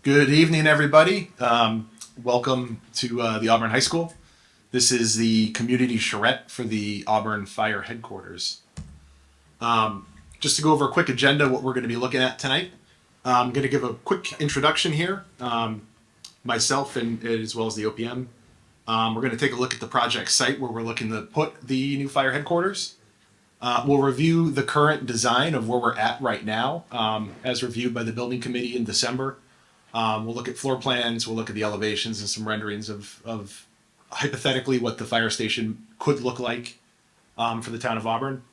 Good evening, everybody. Welcome to the Auburn High School. This is the community charrette for the Auburn Fire Headquarters. Just to go over a quick agenda, what we're going to be looking at tonight. I'm going to give a quick introduction here, myself and as well as the OPM. We're going to take a look at the project site where we're looking to put the new fire headquarters. We'll review the current design of where we're at right now, as reviewed by the building committee in December. We'll look at floor plans, we'll look at the elevations and some renderings of hypothetically what the fire station could look like for the town of Auburn.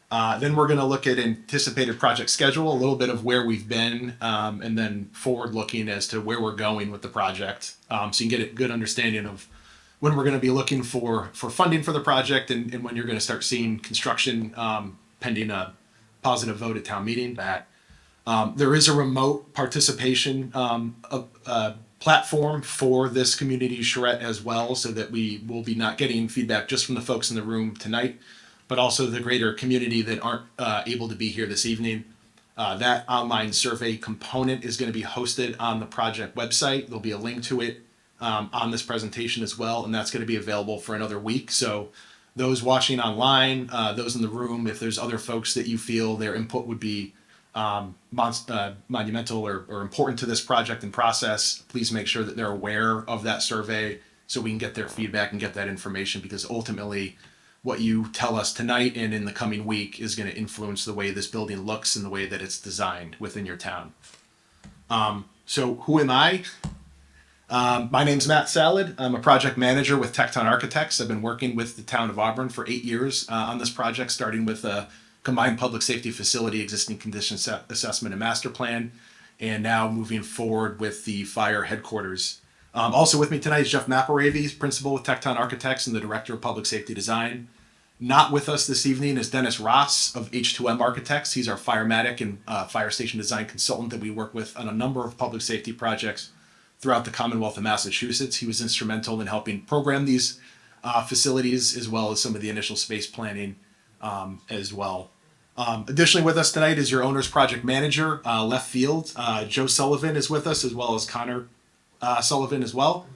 Then we're going to look at anticipated project schedule, a little bit of where we've been, and then forward looking as to where we're going with the project. So you can get a good understanding of when we're going to be looking for funding for the project and when you're going to start seeing construction pending a positive vote at town meeting. There is a remote participation platform for this community charrette as well, so that we will be not getting feedback just from the folks in the room tonight, but also the greater community that aren't able to be here this evening. That online survey component is going to be hosted on the project website. There'll be a link to it on this presentation as well, and that's going to be available for another week. So those watching online, those in the room, if there's other folks that you feel their input would be monumental or important to this project and process, please make sure that they're aware of that survey so we can get their feedback and get that information, because ultimately what you tell us tonight and in the coming week is going to influence the way this building looks and the way that it's designed within your town. So who am I? My name's Matt Salad. I'm a project manager with Tecton Architects. I've been working with the town of Auburn for 8 years on this project, starting with a combined public safety facility, existing condition assessment and master plan, and now moving forward with the fire headquarters. Also with me tonight is Jeff Mapparavy, principal with Tecton Architects and the director of public safety design. Not with us this evening is Dennis Ross of H2M Architects. He's our firematic and fire station design consultant that we work with on a number of public safety projects throughout the Commonwealth of Massachusetts. He was instrumental in helping program these facilities, as well as some of the initial space planning as well. Additionally with us tonight is your owner's project manager, left field. Joe Sullivan is with us, as well as Connor Sullivan as well.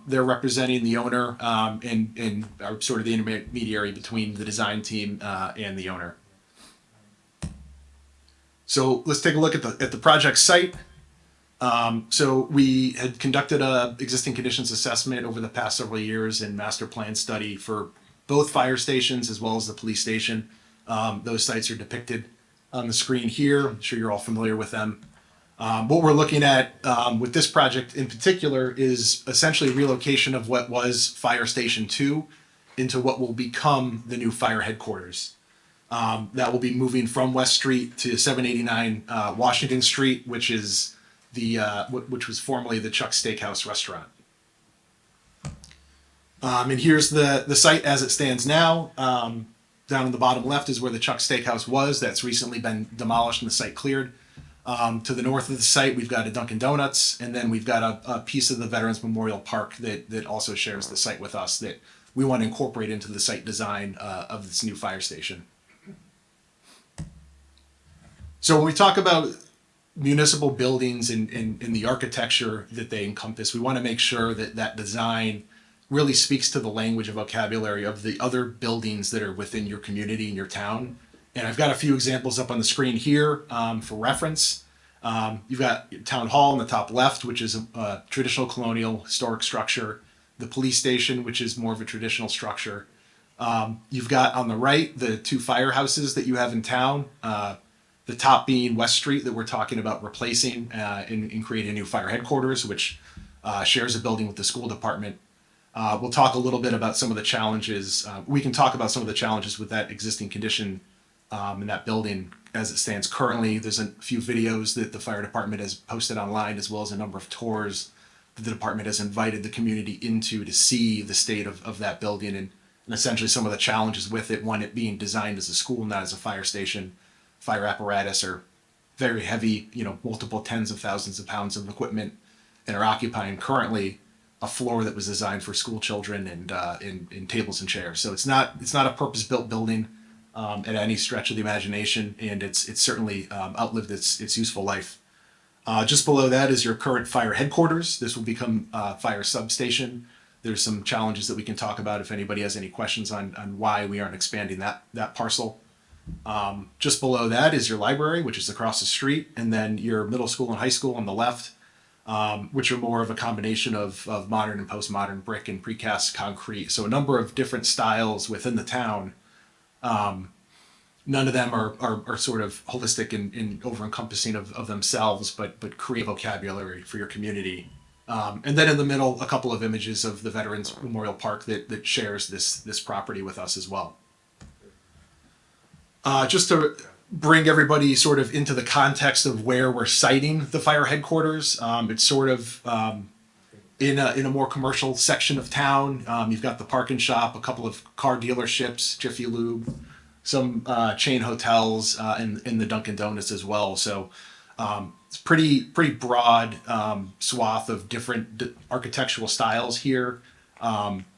They're representing the owner and are sort of the intermediary between the design team and the owner. So let's take a look at the project site. So we had conducted a existing conditions assessment over the past several years and master plan study for both fire stations as well as the police station. Those sites are depicted on the screen here. I'm sure you're all familiar with them. What we're looking at with this project in particular is essentially relocation of what was Fire Station 2 into what will become the new fire headquarters. That will be moving from West Street to 789 Washington Street, which is which was formerly the Chuck Steakhouse restaurant. And here's the site as it stands now. Down in the bottom left is where the Chuck Steakhouse was. That's recently been demolished and the site cleared. To the north of the site, we've got a Dunkin' Donuts, and then we've got a piece of the Veterans Memorial Park that also shares the site with us that we want to incorporate into the site design of this new fire station. So when we talk about municipal buildings and the architecture that they encompass, we want to make sure that that design really speaks to the language and vocabulary of the other buildings that are within your community and your town. And I've got a few examples up on the screen here for reference. You've got Town Hall in the top left, which is a traditional colonial historic structure. The police station, which is more of a traditional structure. You've got on the right the two firehouses that you have in town. The top being West Street that we're talking about replacing and creating a new fire headquarters, which shares a building with the school department. We'll talk a little bit about some of the challenges. We can talk about some of the challenges with that existing condition in that building as it stands currently. There's a few videos that the fire department has posted online, as well as a number of tours that the department has invited the community into to see the state of that building and essentially some of the challenges with it. One, it being designed as a school, not as a fire station. Fire apparatus are very heavy, multiple tens of thousands of pounds of equipment, and are occupying currently a floor that was designed for school children and in tables and chairs. So it's not a purpose-built building at any stretch of the imagination, and it's certainly outlived its useful life. Just below that is your current fire headquarters. This will become fire substation. There's some challenges that we can talk about if anybody has any questions on why we aren't expanding that parcel. Just below that is your library, which is across the street, and then your middle school and high school on the left, which are more of a combination of modern and postmodern brick and precast concrete. So a number of different styles within the town. None of them are sort of holistic and over-encompassing of themselves, but create vocabulary for your community. And then in the middle, a couple of images of the Veterans Memorial Park that shares this property with us as well. Just to bring everybody sort of into the context of where we're siting the fire headquarters, it's sort of in a more commercial section of town. You've got the park and shop, a couple of car dealerships, Jiffy Lube, some chain hotels, and the Dunkin' Donuts as well. So it's pretty broad swath of different architectural styles here.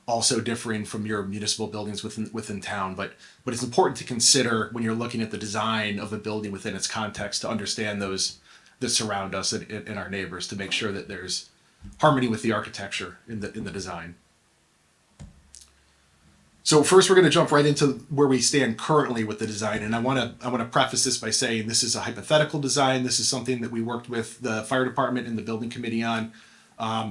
Also differing from your municipal buildings within town, but it's important to consider when you're looking at the design of a building within its context to understand those that surround us and our neighbors, to make sure that there's harmony with the architecture in the design. So first, we're going to jump right into where we stand currently with the design, and I want to preface this by saying this is a hypothetical design. This is something that we worked with the fire department and the building committee on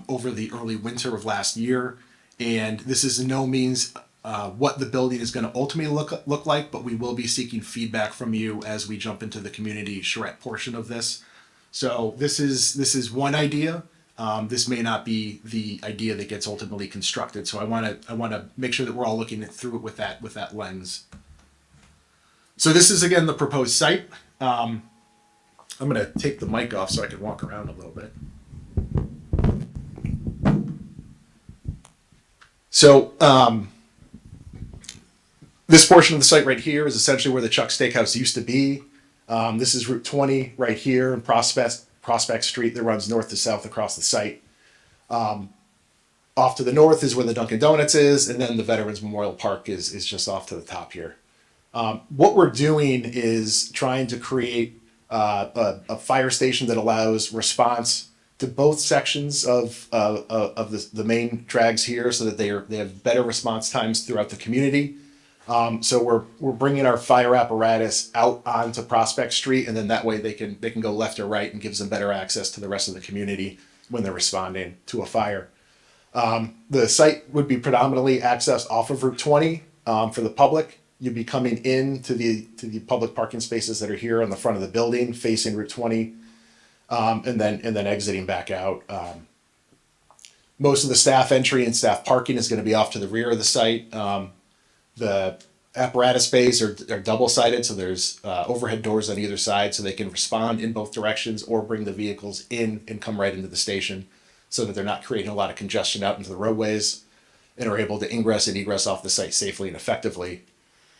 over the early winter of last year. And this is in no means what the building is going to ultimately look like, but we will be seeking feedback from you as we jump into the community charrette portion of this. So this is one idea. This may not be the idea that gets ultimately constructed. So I want to make sure that we're all looking through it with that lens. So this is again the proposed site. I'm going to take the mic off so I can walk around a little bit. So this portion of the site right here is essentially where the Chuck Steakhouse used to be. This is Route 20 right here in Prospect Street that runs north to south across the site. Off to the north is where the Dunkin' Donuts is, and then the Veterans Memorial Park is just off to the top here. What we're doing is trying to create a fire station that allows response to both sections of the main drags here, so that they have better response times throughout the community. So we're bringing our fire apparatus out onto Prospect Street, and then that way they can go left or right, and gives them better access to the rest of the community when they're responding to a fire. The site would be predominantly accessed off of Route 20 for the public. You'd be coming in to the public parking spaces that are here on the front of the building facing Route 20. And then exiting back out. Most of the staff entry and staff parking is going to be off to the rear of the site. The apparatus bays are double-sided, so there's overhead doors on either side, so they can respond in both directions or bring the vehicles in and come right into the station, so that they're not creating a lot of congestion out into the roadways, and are able to ingress and egress off the site safely and effectively.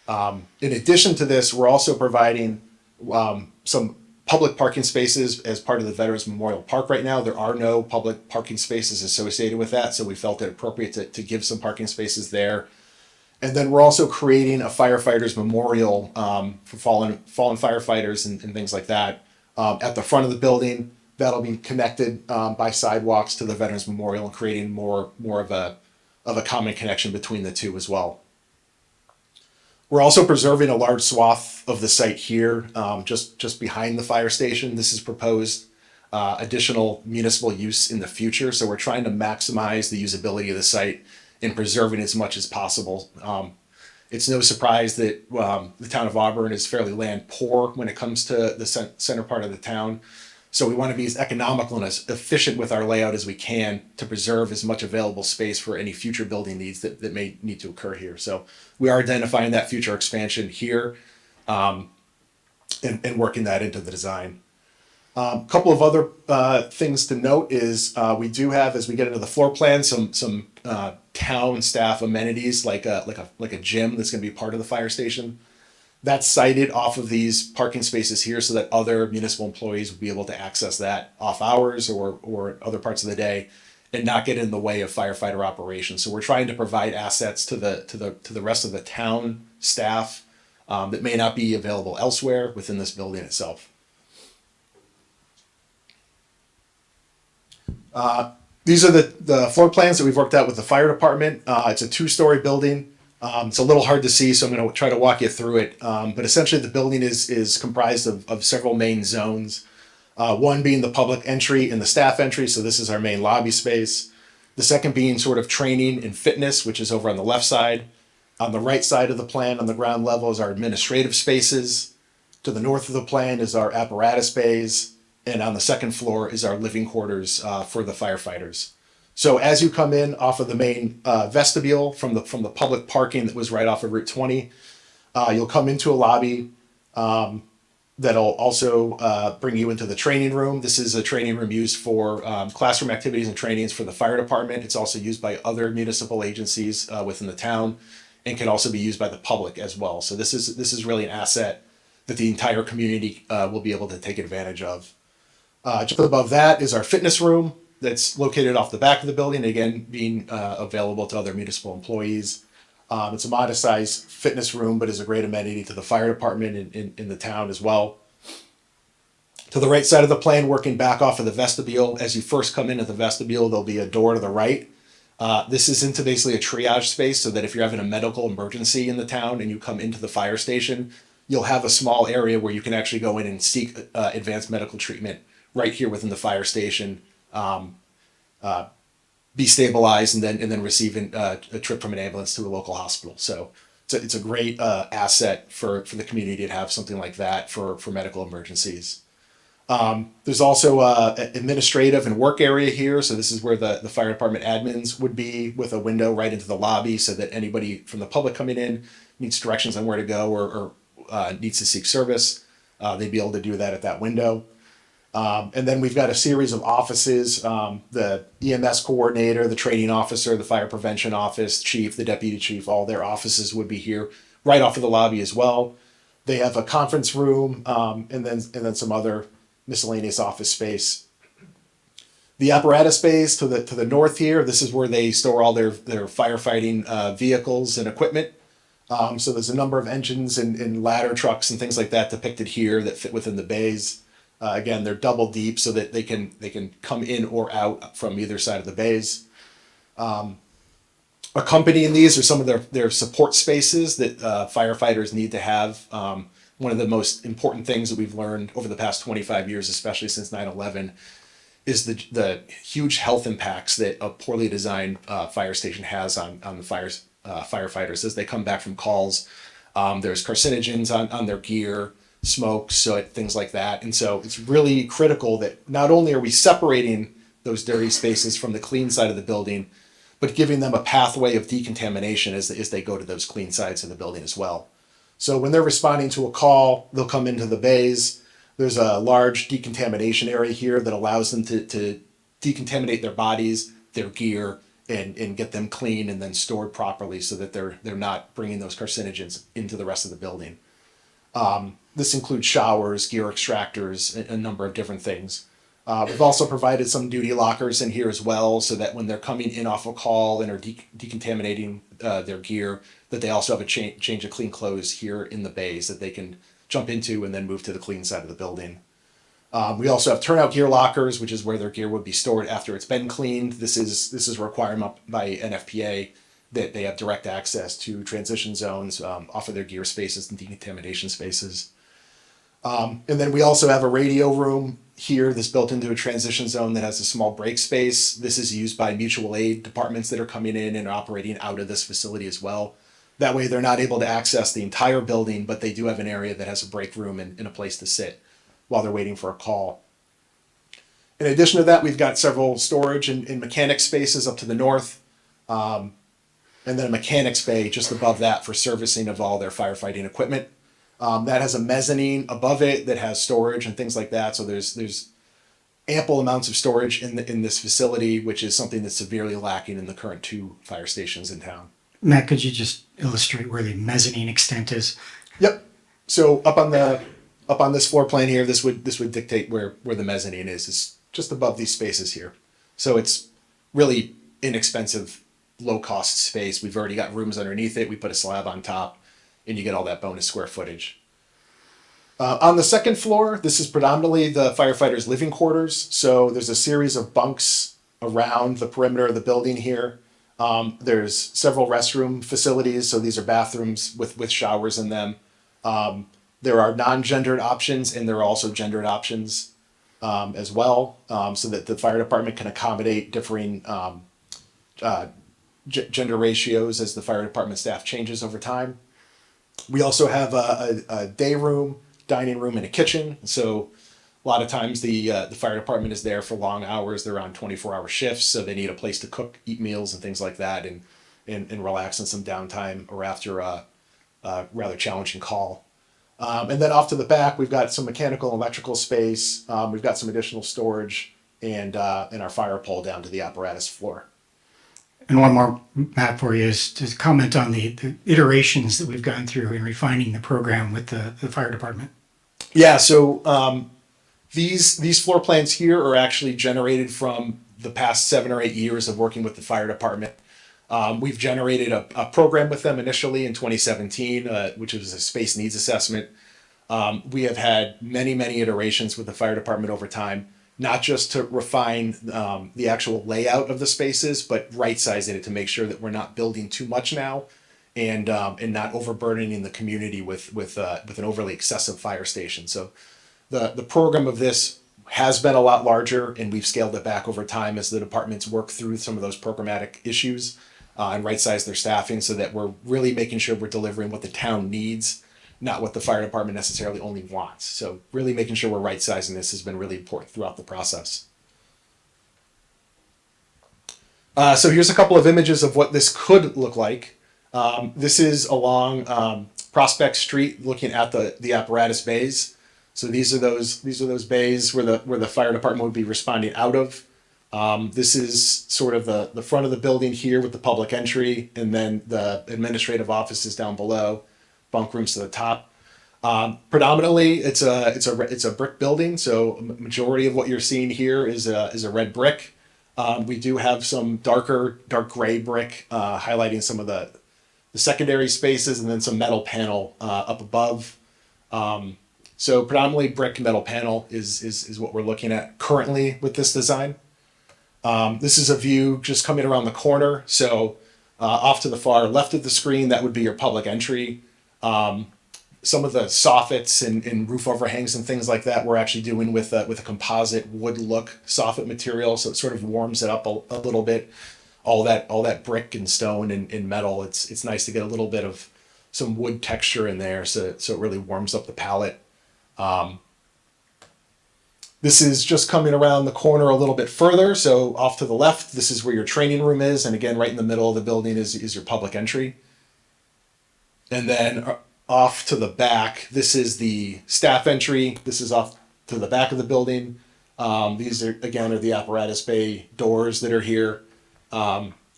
In addition to this, we're also providing some public parking spaces as part of the Veterans Memorial Park right now. There are no public parking spaces associated with that, so we felt it appropriate to give some parking spaces there. And then we're also creating a firefighters memorial for fallen firefighters and things like that at the front of the building. That'll be connected by sidewalks to the Veterans Memorial, and creating more of a common connection between the two as well. We're also preserving a large swath of the site here, just behind the fire station. This is proposed additional municipal use in the future. So we're trying to maximize the usability of the site and preserving as much as possible. It's no surprise that the town of Auburn is fairly land poor when it comes to the center part of the town. So we want to be as economical and as efficient with our layout as we can to preserve as much available space for any future building needs that may need to occur here. So we are identifying that future expansion here and working that into the design. A couple of other things to note is we do have, as we get into the floor plan, some town staff amenities like a gym that's going to be part of the fire station. That's sited off of these parking spaces here, so that other municipal employees will be able to access that off hours or other parts of the day, and not get in the way of firefighter operations. So we're trying to provide assets to the rest of the town staff that may not be available elsewhere within this building itself. These are the floor plans that we've worked out with the fire department. It's a 2-story building. It's a little hard to see, so I'm going to try to walk you through it. But essentially, the building is comprised of several main zones. One being the public entry and the staff entry, so this is our main lobby space. The second being sort of training and fitness, which is over on the left side. On the right side of the plan, on the ground level, is our administrative spaces. To the north of the plan is our apparatus bays. And on the second floor is our living quarters for the firefighters. So as you come in off of the main vestibule from the public parking that was right off of Route 20, you'll come into a lobby that'll also bring you into the training room. This is a training room used for classroom activities and trainings for the fire department. It's also used by other municipal agencies within the town, and can also be used by the public as well. So this is really an asset that the entire community will be able to take advantage of. Just above that is our fitness room that's located off the back of the building, again, being available to other municipal employees. It's a modest size fitness room, but is a great amenity to the fire department in the town as well. To the right side of the plan, working back off of the vestibule, as you first come into the vestibule, there'll be a door to the right. This is into basically a triage space, so that if you're having a medical emergency in the town and you come into the fire station, you'll have a small area where you can actually go in and seek advanced medical treatment right here within the fire station, be stabilized, and then receive a trip from an ambulance to a local hospital. So it's a great asset for the community to have something like that for medical emergencies. There's also an administrative and work area here. So this is where the fire department admins would be, with a window right into the lobby, so that anybody from the public coming in needs directions on where to go or needs to seek service, they'd be able to do that at that window. And then we've got a series of offices, the EMS coordinator, the training officer, the fire prevention office chief, the deputy chief, all their offices would be here right off of the lobby as well. They have a conference room, and then some other miscellaneous office space. The apparatus space to the north here, this is where they store all their firefighting vehicles and equipment. So there's a number of engines and ladder trucks and things like that depicted here that fit within the bays. Again, they're double deep, so that they can come in or out from either side of the bays. Accompanying these are some of their support spaces that firefighters need to have. One of the most important things that we've learned over the past 25 years, especially since 9/11, is the huge health impacts that a poorly designed fire station has on the firefighters as they come back from calls. There's carcinogens on their gear, smoke, soot, things like that. And so it's really critical that not only are we separating those dirty spaces from the clean side of the building, but giving them a pathway of decontamination as they go to those clean sides of the building as well. So when they're responding to a call, they'll come into the bays. There's a large decontamination area here that allows them to decontaminate their bodies, their gear, and get them clean and then stored properly, so that they're not bringing those carcinogens into the rest of the building. This includes showers, gear extractors, a number of different things. We've also provided some duty lockers in here as well, so that when they're coming in off a call and are decontaminating their gear, that they also have a change of clean clothes here in the bays that they can jump into and then move to the clean side of the building. We also have turnout gear lockers, which is where their gear would be stored after it's been cleaned. This is a requirement by NFPA that they have direct access to transition zones off of their gear spaces and decontamination spaces. And then we also have a radio room here that's built into a transition zone that has a small break space. This is used by mutual aid departments that are coming in and operating out of this facility as well. That way they're not able to access the entire building, but they do have an area that has a break room and a place to sit while they're waiting for a call. In addition to that, we've got several storage and mechanic spaces up to the north, and then a mechanics bay just above that for servicing of all their firefighting equipment. That has a mezzanine above it that has storage and things like that. So there's ample amounts of storage in this facility, which is something that's severely lacking in the current 2 fire stations in town. Matt, could you just illustrate where the mezzanine extent is? Yep. So up on this floor plan here, this would dictate where the mezzanine is. It's just above these spaces here. So it's really inexpensive, low cost space. We've already got rooms underneath it. We put a slab on top, and you get all that bonus square footage. On the second floor, this is predominantly the firefighters' living quarters. So there's a series of bunks around the perimeter of the building here. There's several restroom facilities, so these are bathrooms with showers in them. There are non-gendered options, and there are also gendered options as well, so that the fire department can accommodate differing gender ratios as the fire department staff changes over time. We also have a day room, dining room, and a kitchen. So a lot of times the fire department is there for long hours. They're on 24-hour shifts, so they need a place to cook, eat meals, and things like that, and relax in some downtime or after a rather challenging call. And then off to the back, we've got some mechanical and electrical space. We've got some additional storage and our fire pole down to the apparatus floor. And one more, Matt, for you is to comment on the iterations that we've gone through in refining the program with the fire department. Yeah, so these floor plans here are actually generated from the past 7 or 8 years of working with the fire department. We've generated a program with them initially in 2017, which was a space needs assessment. We have had many iterations with the fire department over time, not just to refine the actual layout of the spaces, but right-sizing it to make sure that we're not building too much now and not overburdening the community with an overly excessive fire station. So the program of this has been a lot larger, and we've scaled it back over time as the departments work through some of those programmatic issues and right-size their staffing so that we're really making sure we're delivering what the town needs, not what the fire department necessarily only wants. So really making sure we're right-sizing this has been really important throughout the process. So here's a couple of images of what this could look like. This is along Prospect Street, looking at the apparatus bays. So these are those bays where the fire department would be responding out of. This is sort of the front of the building here with the public entry, and then the administrative offices down below, bunk rooms to the top. Predominantly, it's a brick building, so a majority of what you're seeing here is a red brick. We do have some dark gray brick highlighting some of the secondary spaces, and then some metal panel up above. So predominantly brick and metal panel is what we're looking at currently with this design. This is a view just coming around the corner. So off to the far left of the screen, that would be your public entry. Some of the soffits and roof overhangs and things like that we're actually doing with a composite wood look soffit material, so it sort of warms it up a little bit. All that brick and stone and metal, it's nice to get a little bit of some wood texture in there, so it really warms up the palette. This is just coming around the corner a little bit further. So off to the left, this is where your training room is. And again, right in the middle of the building is your public entry. And then off to the back, this is the staff entry. This is off to the back of the building. These are the apparatus bay doors that are here.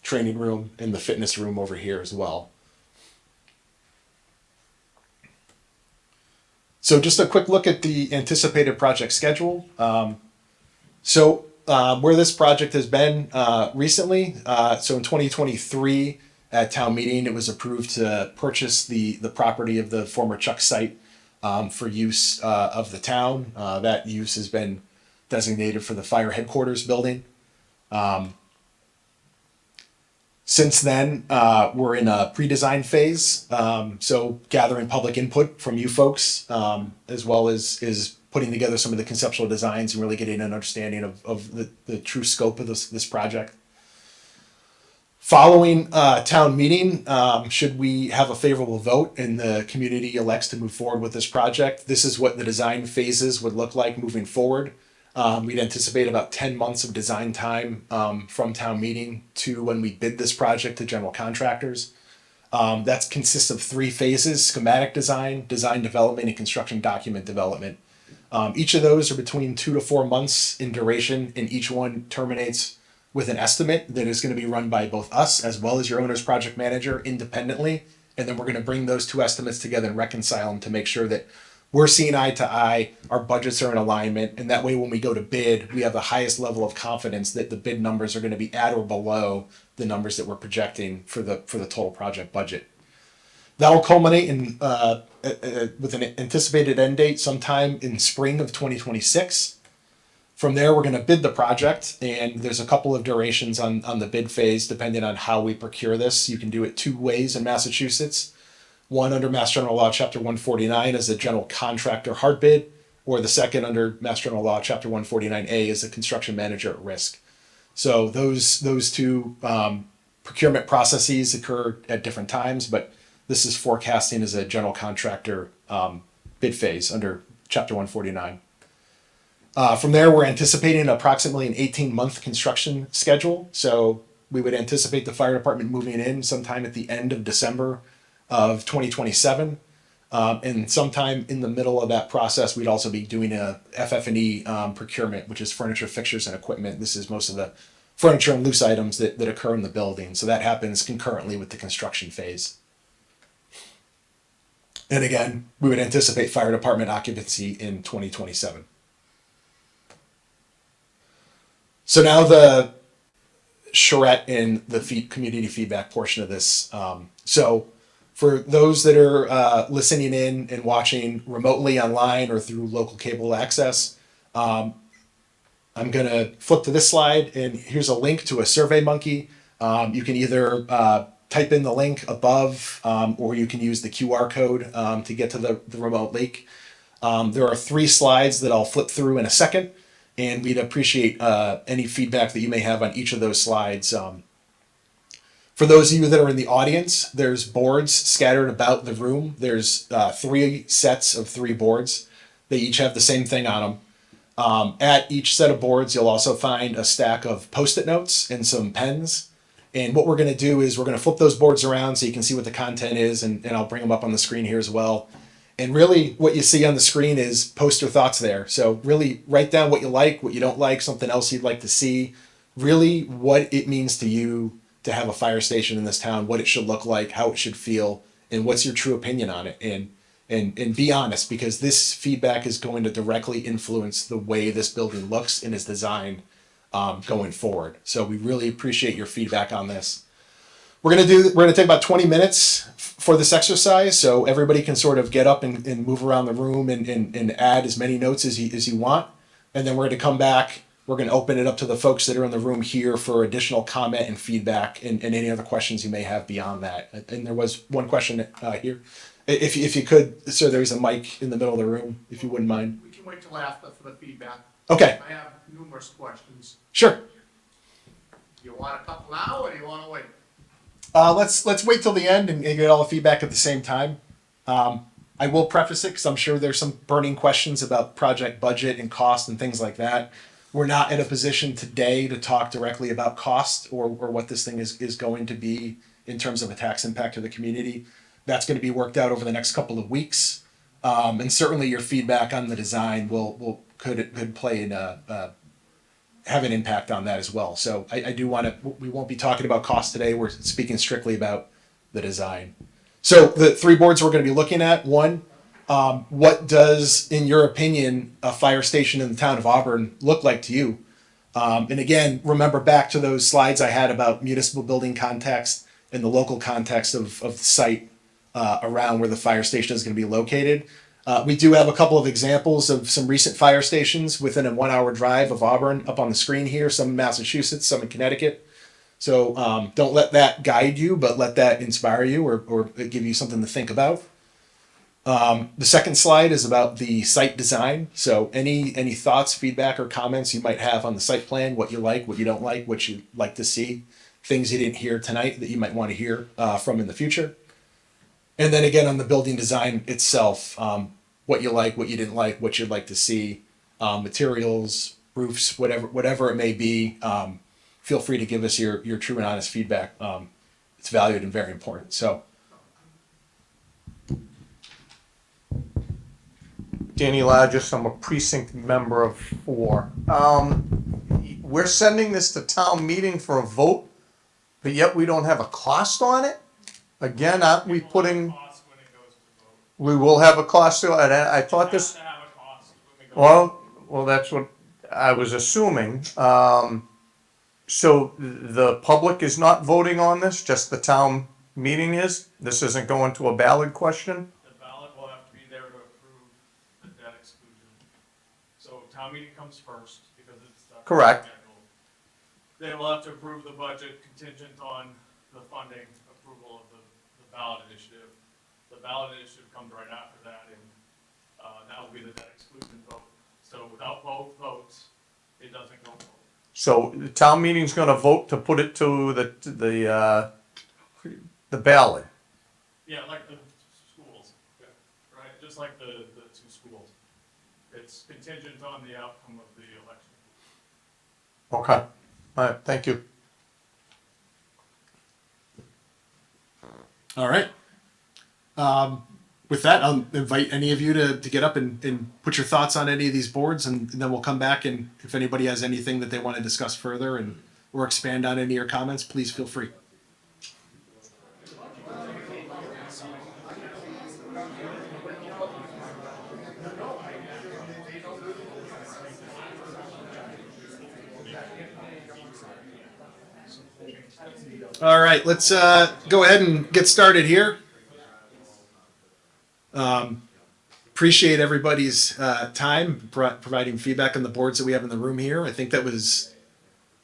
Training room and the fitness room over here as well. So just a quick look at the anticipated project schedule. Where this project has been recently, so in 2023 at town meeting, it was approved to purchase the property of the former Chuck site for use of the town. That use has been designated for the fire headquarters building. Since then, we're in a pre-design phase, so gathering public input from you folks, as well as putting together some of the conceptual designs and really getting an understanding of the true scope of this project. Following town meeting, should we have a favorable vote and the community elects to move forward with this project, this is what the design phases would look like moving forward. We'd anticipate about 10 months of design time from town meeting to when we bid this project to general contractors. That consists of 3 phases: schematic design, design development, and construction document development. Each of those are between 2 to 4 months in duration, and each one terminates with an estimate that is going to be run by both us as well as your owner's project manager independently. And then we're going to bring those 2 estimates together and reconcile them to make sure that we're seeing eye to eye, our budgets are in alignment, and that way when we go to bid, we have the highest level of confidence that the bid numbers are going to be at or below the numbers that we're projecting for the total project budget. That'll culminate in with an anticipated end date sometime in spring of 2026. From there, we're going to bid the project, and there's a couple of durations on the bid phase depending on how we procure this. You can do it two ways in Massachusetts. One under Mass General Law, Chapter 149 as a general contractor hard bid, or the second under Mass General Law, Chapter 149A as a construction manager at risk. So those two procurement processes occur at different times, but this is forecasting as a general contractor bid phase under Chapter 149. From there, we're anticipating approximately an 18-month construction schedule. So we would anticipate the fire department moving in sometime at the end of December of 2027. And sometime in the middle of that process, we'd also be doing a FF&E procurement, which is furniture, fixtures, and equipment. This is most of the furniture and loose items that occur in the building. So that happens concurrently with the construction phase. And again, we would anticipate fire department occupancy in 2027. So now the charrette and the community feedback portion of this. So for those that are listening in and watching remotely online or through local cable access, I'm going to flip to this slide, and here's a link to a SurveyMonkey. You can either type in the link above, or you can use the QR code to get to the remote link. There are 3 slides that I'll flip through in a second, and we'd appreciate any feedback that you may have on each of those slides. For those of you that are in the audience, there's boards scattered about the room. There's 3 sets of 3 boards. They each have the same thing on them. At each set of boards, you'll also find a stack of Post-it notes and some pens. And what we're going to do is we're going to flip those boards around so you can see what the content is, and I'll bring them up on the screen here as well. And really what you see on the screen is post your thoughts there. So really write down what you like, what you don't like, something else you'd like to see, really what it means to you to have a fire station in this town, what it should look like, how it should feel, and what's your true opinion on it. And be honest, because this feedback is going to directly influence the way this building looks and is designed going forward. So we really appreciate your feedback on this. We're gonna take about 20 minutes for this exercise, so everybody can sort of get up and move around the room and add as many notes as you want. And then we're gonna come back. We're gonna open it up to the folks that are in the room here for additional comment and feedback and any other questions you may have beyond that. And there was one question here. If you could, sir, there's a mic in the middle of the room, if you wouldn't mind. We can wait till after for the feedback. Okay. I have numerous questions. Sure. Do you want a couple now, or do you want to wait? Let's wait till the end and get all the feedback at the same time. I will preface it because I'm sure there's some burning questions about project budget and cost and things like that. We're not in a position today to talk directly about cost or what this thing is going to be in terms of a tax impact to the community. That's going to be worked out over the next couple of weeks. And certainly your feedback on the design could play in have an impact on that as well. So I do want to, we won't be talking about cost today. We're speaking strictly about the design. So the 3 boards we're going to be looking at: 1, what does, in your opinion, a fire station in the town of Auburn look like to you? And again, remember back to those slides I had about municipal building context and the local context of the site around where the fire station is going to be located. We do have a couple of examples of some recent fire stations within a 1-hour drive of Auburn up on the screen here, some in Massachusetts, some in Connecticut. So don't let that guide you, but let that inspire you or give you something to think about. The second slide is about the site design. So any thoughts, feedback, or comments you might have on the site plan, what you like, what you don't like, what you'd like to see, things you didn't hear tonight that you might want to hear from in the future. And then again, on the building design itself, what you like, what you didn't like, what you'd like to see, materials, roofs, whatever it may be. Feel free to give us your true and honest feedback. It's valued and very important. So, Danny Largis, I'm a precinct member of 4. We're sending this to town meeting for a vote, but yet we don't have a cost on it? Again, aren't we putting... We will have a cost to it. I thought this... Well, that's what I was assuming. So the public is not voting on this, just the town meeting is? This isn't going to a ballot question? The ballot will have to be there to approve the debt exclusion. So town meeting comes first because it's. Correct. They will have to approve the budget contingent on the funding approval of the ballot initiative. The ballot initiative comes right after that, and that will be the debt exclusion vote. So without both votes, it doesn't go forward. So the town meeting's gonna vote to put it to the ballot. Yeah, like the schools, right? Just like the two schools. It's contingent on the outcome of the election. Okay, all right, thank you. All right. With that, I'll invite any of you to get up and put your thoughts on any of these boards, and then we'll come back, and if anybody has anything that they want to discuss further and or expand on any of your comments, please feel free. All right, let's go ahead and get started here. Appreciate everybody's time providing feedback on the boards that we have in the room here. I think that was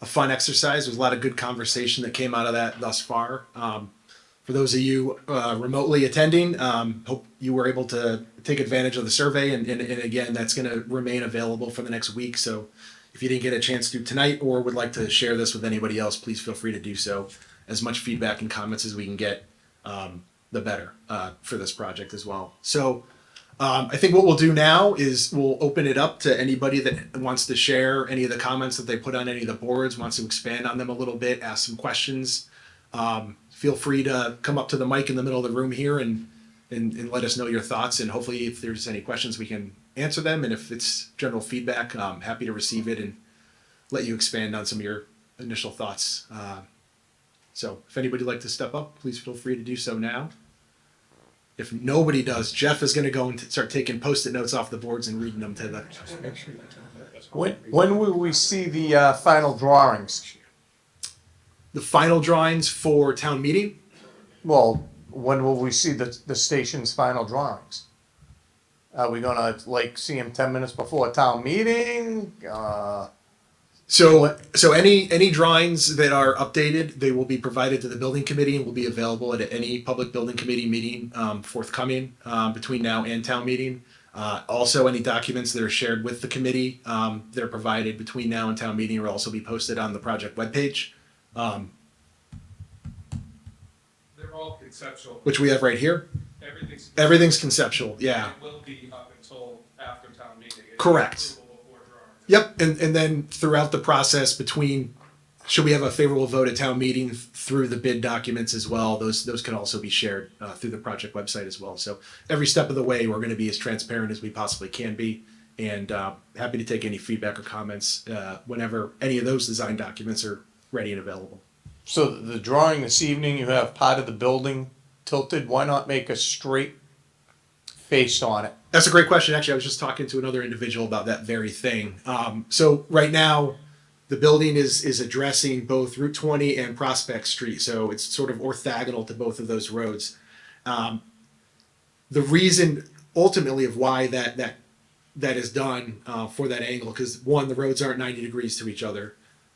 a fun exercise. There's a lot of good conversation that came out of that thus far. For those of you remotely attending, hope you were able to take advantage of the survey. And again, that's going to remain available for the next week. So if you didn't get a chance to tonight or would like to share this with anybody else, please feel free to do so. As much feedback and comments as we can get, the better for this project as well. So I think what we'll do now is we'll open it up to anybody that wants to share any of the comments that they put on any of the boards, wants to expand on them a little bit, ask some questions. Feel free to come up to the mic in the middle of the room here and let us know your thoughts. And hopefully if there's any questions, we can answer them. And if it's general feedback, I'm happy to receive it and let you expand on some of your initial thoughts. So if anybody would like to step up, please feel free to do so now. If nobody does, Jeff is going to go and start taking Post-it notes off the boards and reading them to the... When will we see the final drawings? The final drawings for town meeting. Well, when will we see the station's final drawings? Are we gonna see them 10 minutes before a town meeting? So any drawings that are updated, they will be provided to the building committee and will be available at any public building committee meeting forthcoming between now and town meeting. Also, any documents that are shared with the committee that are provided between now and town meeting will also be posted on the project webpage. They're all conceptual. Which we have right here. Everything's conceptual, yeah. It will be up until after town meeting. Correct. Yep, and then throughout the process between, should we have a favorable vote at town meeting through the bid documents as well, those can also be shared through the project website as well. So every step of the way, we're going to be as transparent as we possibly can be, and happy to take any feedback or comments whenever any of those design documents are ready and available. So the drawing this evening, you have part of the building tilted. Why not make a straight face on it? That's a great question. Actually, I was just talking to another individual about that very thing. So right now, the building is addressing both Route 20 and Prospect Street. So it's sort of orthogonal to both of those roads. The reason ultimately of why that is done for that angle, because one, the roads aren't 90 degrees to each other.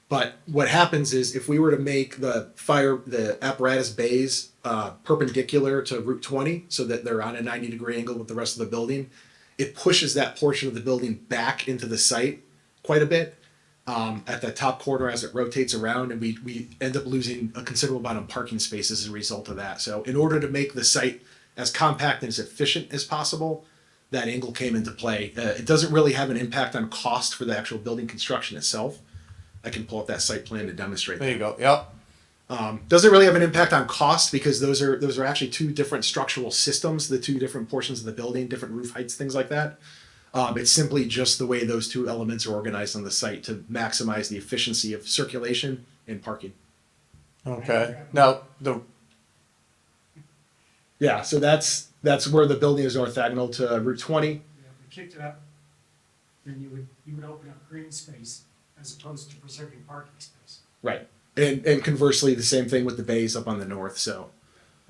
But what happens is if we were to make the apparatus bays perpendicular to Route 20 so that they're on a 90-degree angle with the rest of the building, it pushes that portion of the building back into the site quite a bit at the top corner as it rotates around, and we end up losing a considerable amount of parking spaces as a result of that. So in order to make the site as compact and as efficient as possible, that angle came into play. It doesn't really have an impact on cost for the actual building construction itself. I can pull up that site plan to demonstrate There that. you go. Yep. Doesn't really have an impact on cost because those are actually two different structural systems, the two different portions of the building, different roof heights, things like that. It's simply just the way those two elements are organized on the site to maximize the efficiency of circulation and parking. Okay. Now So that's where the building is orthogonal to Route 20. If we kicked it up, then you would open up green space as opposed to preserving parking space. Right. And conversely, the same thing with the bays up on the north. So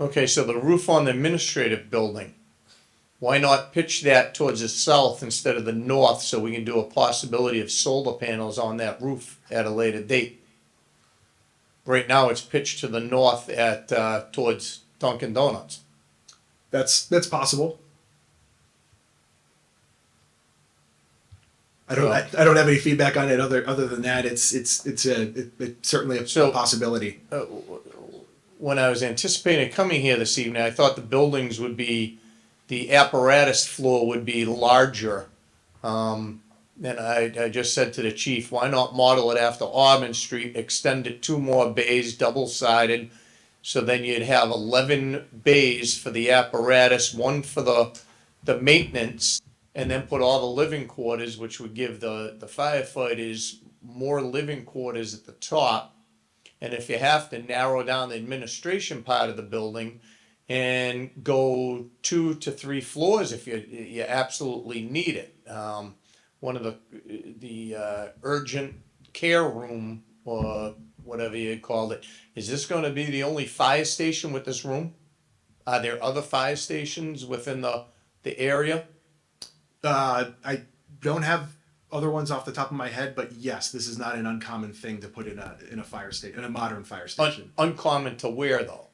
okay. So the roof on the administrative building, why not pitch that towards the south instead of the north so we can do a possibility of solar panels on that roof at a later date? Right now, it's pitched to the north at, towards Dunkin' Donuts. That's possible. I don't have any feedback on it other than that. It's certainly a So- possibility. When I was anticipating coming here this evening, I thought the buildings would be, the apparatus floor would be larger. And I just said to the chief, why not model it after Auburn Street, extend it 2 more bays, double-sided, so then you'd have 11 bays for the apparatus, 1 for the maintenance, and then put all the living quarters, which would give the firefighters more living quarters at the top. And if you have to narrow down the administration part of the building and go 2 to 3 floors if you absolutely need it. One of the urgent care room, or whatever you called it, is this going to be the only fire station with this room? Are there other fire stations within the area? I don't have other ones off the top of my head, but yes, this is not an uncommon thing to put in a fire station, in a modern fire station. Uncommon to where though?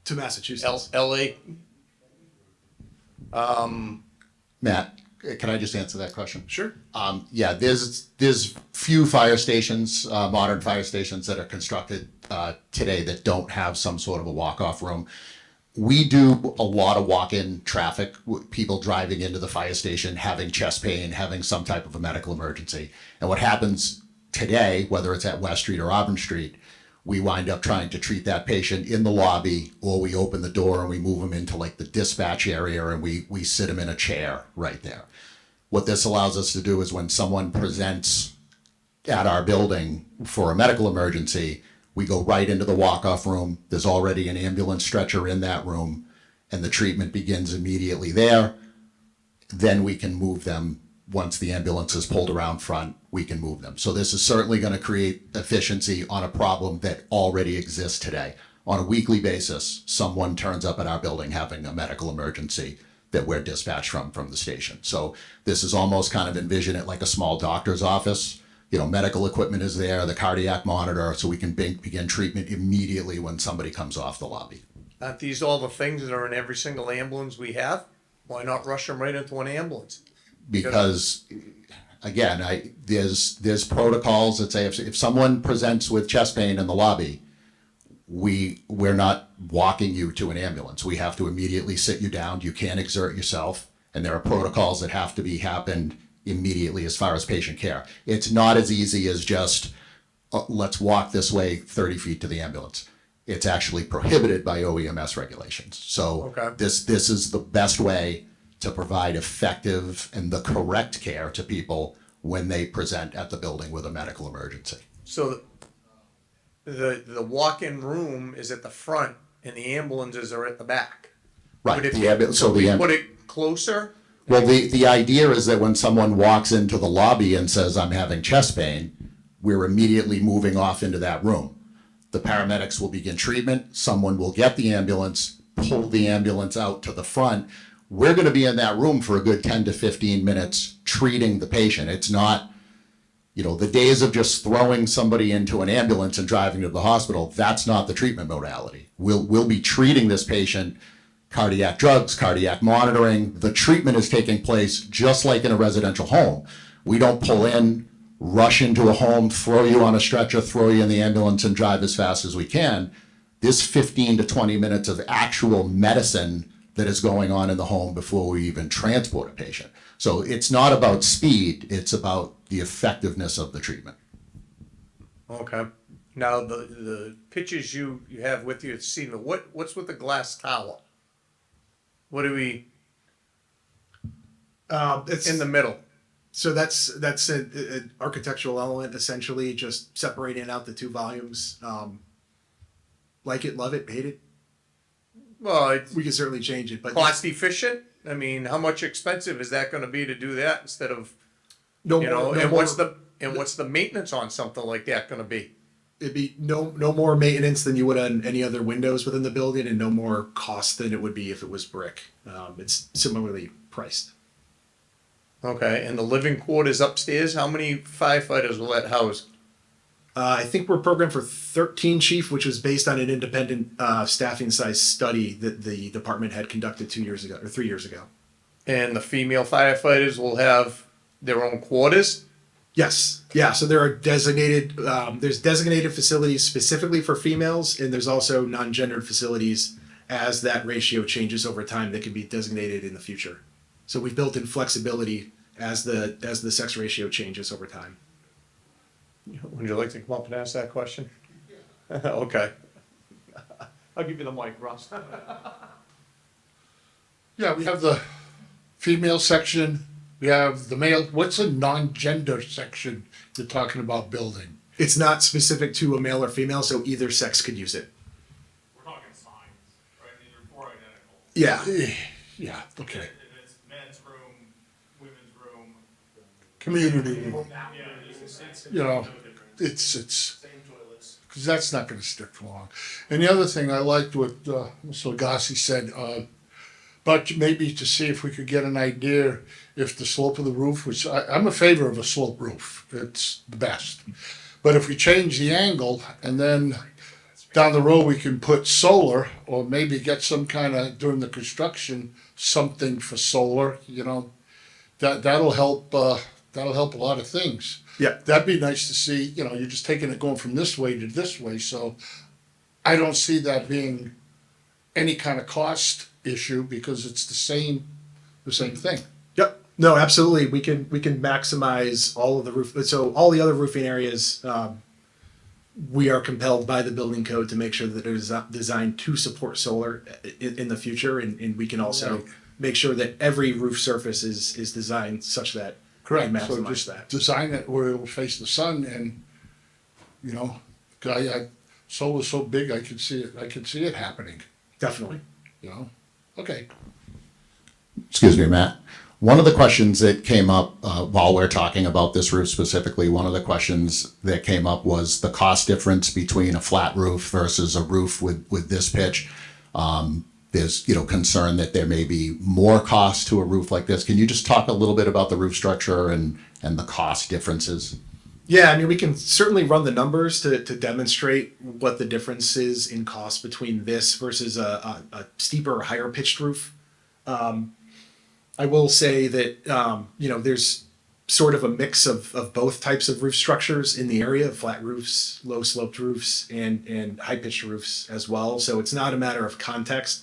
To Massachusetts. LA? Matt, can I just answer that question? Sure. Yeah, there's few fire stations, modern fire stations that are constructed today that don't have some sort of a walk-off room. We do a lot of walk-in traffic, people driving into the fire station, having chest pain, having some type of a medical emergency. And what happens today, whether it's at West Street or Auburn Street, we wind up trying to treat that patient in the lobby, or we open the door and we move them into like the dispatch area and we sit them in a chair right there. What this allows us to do is when someone presents at our building for a medical emergency, we go right into the walk-off room. There's already an ambulance stretcher in that room, and the treatment begins immediately there. Then we can move them. Once the ambulance is pulled around front, we can move them. So this is certainly going to create efficiency on a problem that already exists today. On a weekly basis, someone turns up at our building having a medical emergency that we're dispatched from the station. So this is almost kind of envision it like a small doctor's office. You know, medical equipment is there, the cardiac monitor, so we can begin treatment immediately when somebody comes off the lobby. Aren't these all the things that are in every single ambulance we have? Why not rush them right into an ambulance? Because, again, there's protocols that say if someone presents with chest pain in the lobby, we're not walking you to an ambulance. We have to immediately sit you down. You can't exert yourself, and there are protocols that have to happened immediately as far as patient care. It's not as easy as just let's walk this way 30 feet to the ambulance. It's actually prohibited by OEMS regulations. So Okay. this is the best way to provide effective and the correct care to people when they present at the building with a medical emergency. So the walk-in room is at the front and the ambulances are at the back. Right. Would it- The ambulance. So we the put it closer? Well, the idea is that when someone walks into the lobby and says, I'm having chest pain, we're immediately moving off into that room. The paramedics will begin treatment. Someone will get the ambulance, pull the ambulance out to the front. We're going to be in that room for a good 10 to 15 minutes treating the patient. It's not, the days of just throwing somebody into an ambulance and driving to the hospital, that's not the treatment modality. We'll be treating this patient, cardiac drugs, cardiac monitoring. The treatment is taking place just like in a residential home. We don't pull in, rush into a home, throw you on a stretcher, throw you in the ambulance and drive as fast as we can. This 15 to 20 minutes of actual medicine that is going on in the home before we even transport a patient. So it's not about speed, it's about the effectiveness of the treatment. Okay. Now, the pictures you have with you, Stephen, what's with the glass tower? What do we, It's in the middle? So that's an architectural element, essentially, just separating out the 2 volumes. Like it, love it, hate it. Well, it's We can certainly change it, but cost efficient. I mean, how much expensive is that gonna be to do that instead of, no you more. know, no and more- what's the maintenance on something like that gonna be? It'd be no more maintenance than you would on any other windows within the building, and no more cost than it would be if it was brick. It's similarly priced. Okay, and the living quarters upstairs, how many firefighters will that house? I think we're programmed for 13, Chief, which was based on an independent staffing size study that the department had conducted 2 years ago or 3 years ago. And the female firefighters will have their own quarters? Yes, yeah. So there are designated. There's designated facilities specifically for females, and there's also non-gendered facilities. As that ratio changes over time, that can be designated in the future. So we've built in flexibility as the sex ratio changes over time. Would you like to come up and ask that question? Okay. I'll give you the mic, Russ. Yeah, we have the female section, we have the male, what's a non-gender section you're talking about building? It's not specific to a male or female, so either sex could use it. We're talking signs, right? These are four identical. Yeah. Yeah, okay. If it's men's room, women's room, Community, yeah, it's you know, it's, because that's not gonna stick for long. And the other thing, I liked what Mr. Lagasse said, but maybe to see if we could get an idea if the slope of the roof, which I'm a favor of a slope roof, it's the best. But if we change the angle and then down the road we can put solar, or maybe get some kind of, during the construction, something for solar, you know, that'll help a lot of things. Yeah. That'd be nice to see, you know, you're just taking it going from this way to this way, so I don't see that being any kind of cost issue because it's the same thing. Yep. No, absolutely. We can maximize all of the roof. So all the other roofing areas, we are compelled by the building code to make sure that it is designed to support solar in the future, and we can also Right. make sure that every roof surface is designed such that we So maximize just that. design it where it'll face the sun and, you know, 'cause I solar's so big, I can see it happening, Definitely. you know? Okay. Excuse me, Matt. One of the questions that came up while we're talking about this roof specifically, one of the questions that came up was the cost difference between a flat roof versus a roof with this pitch. There's, you know, concern that there may be more cost to a roof like this. Can you just talk a little bit about the roof structure and the cost differences? Yeah, I mean, we can certainly run the numbers to demonstrate what the difference is in cost between this versus a steeper or higher pitched roof. I will say that, you know, there's sort of a mix of both types of roof structures in the area, flat roofs, low sloped roofs, and high pitched roofs as well. So it's not a matter of context.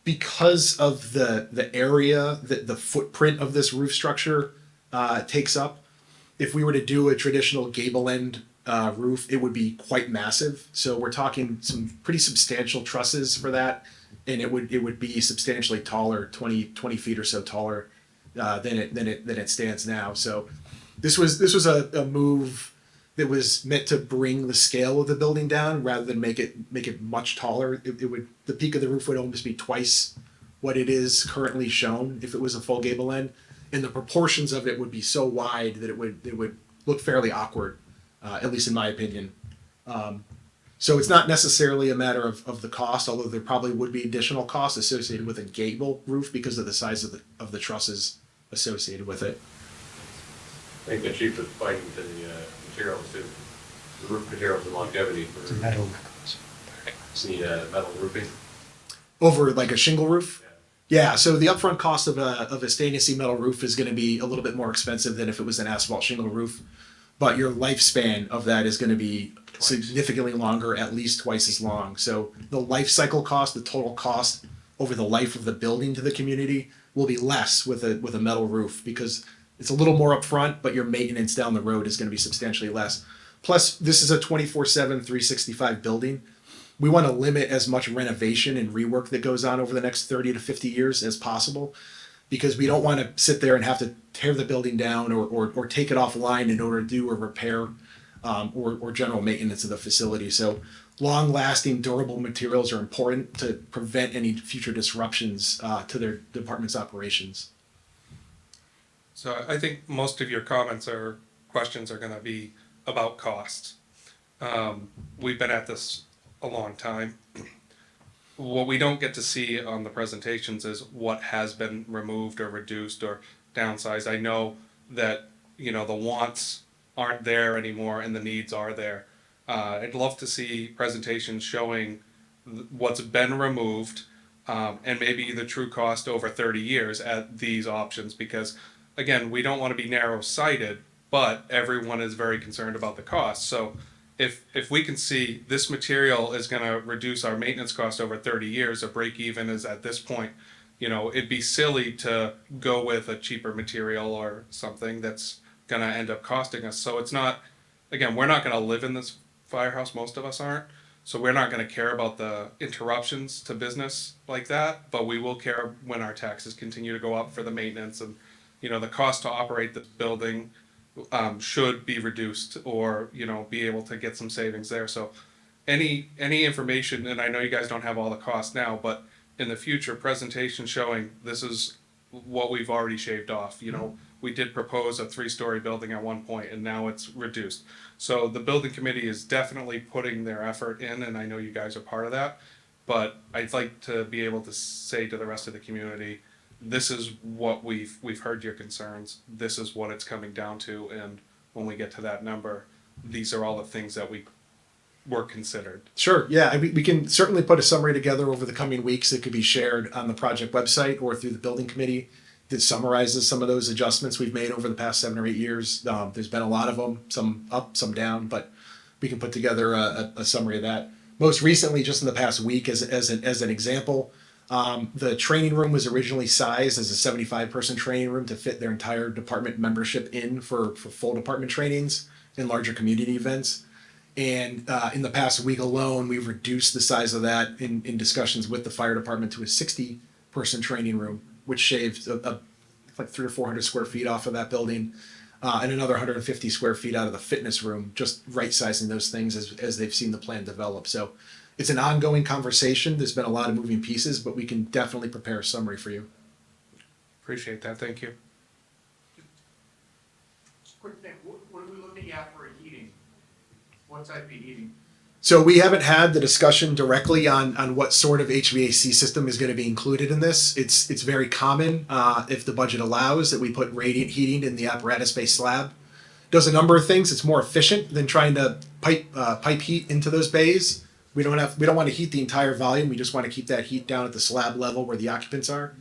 Because of the area that the footprint of this roof structure takes up, if we were to do a traditional gable end roof, it would be quite massive. So we're talking some pretty substantial trusses for that, and it would be substantially taller, 20 feet or so taller than it stands now. So this was a move that was meant to bring the scale of the building down rather than make it much taller. The peak of the roof would almost be twice what it is currently shown if it was a full gable end, and the proportions of it would be so wide that it would look fairly awkward, at least in my opinion. So it's not necessarily a matter of the cost, although there probably would be additional costs associated with a gable roof because of the size of the trusses associated with it. I think the chief is fighting to the materials too, the roof materials and longevity for the metal roofing. Over like a shingle roof? Yeah, so the upfront cost of a stainless steel metal roof is going to be a little bit more expensive than if it was an asphalt shingle roof, but your lifespan of that is going to be significantly longer, at least twice as long. So the life cycle cost, the total cost over the life of the building to the community will be less with a metal roof because it's a little more upfront, but your maintenance down the road is going to be substantially less. Plus, this is a 24/7, 365 building. We want to limit as much renovation and rework that goes on over the next 30 to 50 years as possible, because we don't want to sit there and have to tear the building down or take it offline in order to do a repair or general maintenance of the facility. So long-lasting, durable materials are important to prevent any future disruptions to their department's operations. So I think most of your comments or questions are gonna be about cost. We've been at this a long time. What we don't get to see on the presentations is what has been removed or reduced or downsized. I know that, you know, the wants aren't there anymore and the needs are there. I'd love to see presentations showing what's been removed, and maybe the true cost over 30 years at these options, because again, we don't want to be narrow sighted, but everyone is very concerned about the cost. So if we can see this material is going to reduce our maintenance cost over 30 years, a break even is at this point, you know, it'd be silly to go with a cheaper material or something that's going to end up costing us. So it's not, again, we're not going to live in this firehouse, most of us aren't. So we're not going to care about the interruptions to business like that, but we will care when our taxes continue to go up for the maintenance, and, you know, the cost to operate the building should be reduced, or, you know, be able to get some savings there. So any information, and I know you guys don't have all the costs now, but in the future, presentation showing this is what we've already shaved off. You know, we did propose a 3-story building at one point, and now it's reduced. So the building committee is definitely putting their effort in, and I know you guys are part of that. But I'd like to be able to say to the rest of the community, this is what we've heard your concerns. This is what it's coming down to, and when we get to that number, these are all the things that we were considered. Sure. Yeah, we can certainly put a summary together over the coming weeks that could be shared on the project website or through the building committee that summarizes some of those adjustments we've made over the past 7 or 8 years. There's been a lot of them, some up, some down, but we can put together a summary of that. Most recently, just in the past week, as an example, the training room was originally sized as a 75-person training room to fit their entire department membership in for full department trainings and larger community events. And in the past week alone, we've reduced the size of that in discussions with the fire department to a 60-person training room, which shaved like 300 or 400 square feet off of that building, and another 150 square feet out of the fitness room, just right-sizing those things as they've seen the plan develop. So it's an ongoing conversation. There's been a lot of moving pieces, but we can definitely prepare a summary for you. Appreciate that. Thank you. Quick thing, what are we looking at for heating? What type of heating? So we haven't had the discussion directly on what sort of HVAC system is going to be included in this. It's very common, if the budget allows, that we put radiant heating in the apparatus-based slab. Does a number of things. It's more efficient than trying to pipe heat into those bays. We don't want to heat the entire volume. We just want to keep that heat down at the slab level where the occupants are.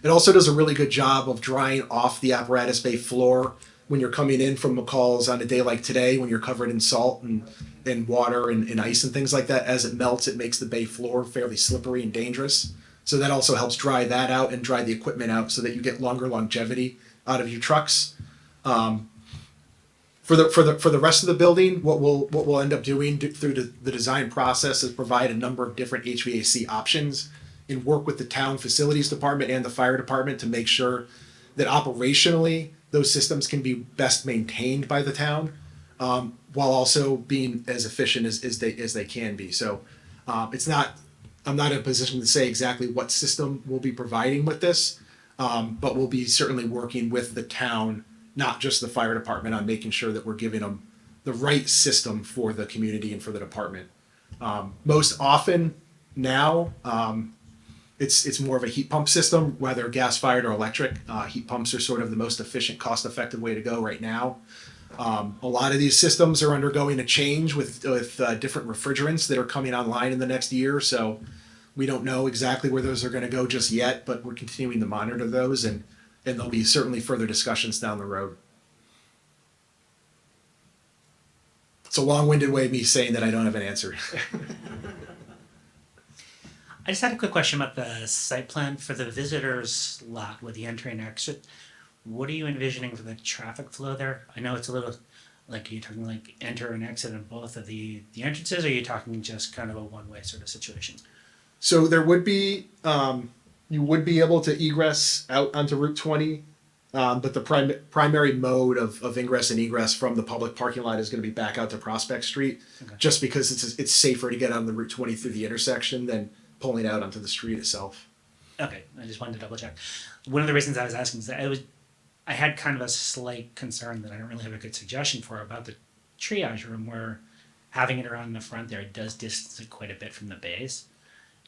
It also does a really good job of drying off the apparatus bay floor when you're coming in from McCall's on a day like today, when you're covered in salt and water and ice and things like that. As it melts, it makes the bay floor fairly slippery and dangerous. So that also helps dry that out and dry the equipment out so that you get longer longevity out of your trucks. For the rest of the building, what we'll end up doing through the design process is provide a number of different HVAC options and work with the town facilities department and the fire department to make sure that operationally those systems can be best maintained by the town, while also being as efficient as they can be. So I'm not in a position to say exactly what system we'll be providing with this, but we'll be certainly working with the town, not just the fire department, on making sure that we're giving them the right system for the community and for the department. Most often now, it's more of a heat pump system, whether gas fired or electric. Heat pumps are sort of the most efficient, cost effective way to go right now. A lot of these systems are undergoing a change with different refrigerants that are coming online in the next year. So we don't know exactly where those are going to go just yet, but we're continuing to monitor those, and there'll be certainly further discussions down the road. It's a long-winded way of me saying that I don't have an answer. I just had a quick question about the site plan for the visitors lot with the entry and exit. What are you envisioning for the traffic flow there? I know it's a little, like, are you talking like enter and exit in both of the entrances, or are you talking just kind of a one-way sort of situation? So there would be, you would be able to egress out onto Route 20, but the primary mode of ingress and egress from the public parking lot is going to be back out to Prospect Street, Okay. just because it's safer to get on the Route 20 through the intersection than pulling out onto the street itself. Okay, I just wanted to double check. One of the reasons I was asking is that I had kind of a slight concern that I don't really have a good suggestion for about the triage room, where having it around the front there does distance it quite a bit from the base.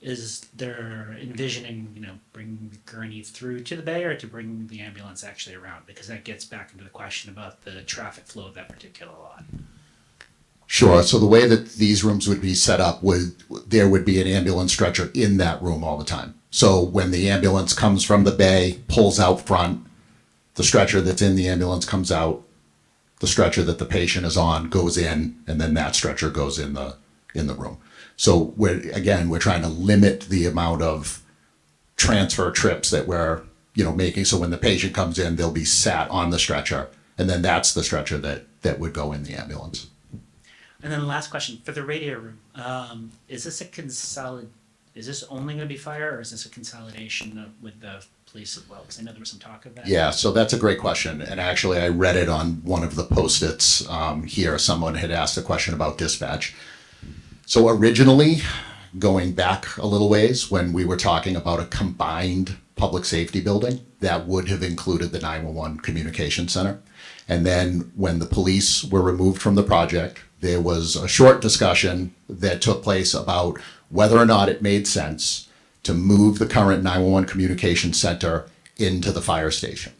Is there envisioning, bringing the gurney through to the bay or to bring the ambulance actually around? Because that gets back into the question about the traffic flow of that particular lot. Sure. So the way that these rooms would be set up there would be an ambulance stretcher in that room all the time. So when the ambulance comes from the bay, pulls out front, the stretcher that's in the ambulance comes out, the stretcher that the patient is on goes in, and then that stretcher goes in the room. So we're trying to limit the amount of transfer trips that we're making. So when the patient comes in, they'll be sat on the stretcher, and then that's the stretcher that would go in the ambulance. And then the last question for the radio room, is this is this only going to be fire, or is this a consolidation with the police as well? Because I know there was some talk of that. Yeah, so that's a great question. And actually, I read it on one of the Post-its here. Someone had asked a question about dispatch. So originally, going back a little ways, when we were talking about a combined public safety building, that would have included the 911 communication center. And then when the police were removed from the project, there was a short discussion that took place about whether or not it made sense to move the current 911 communication center into the fire station.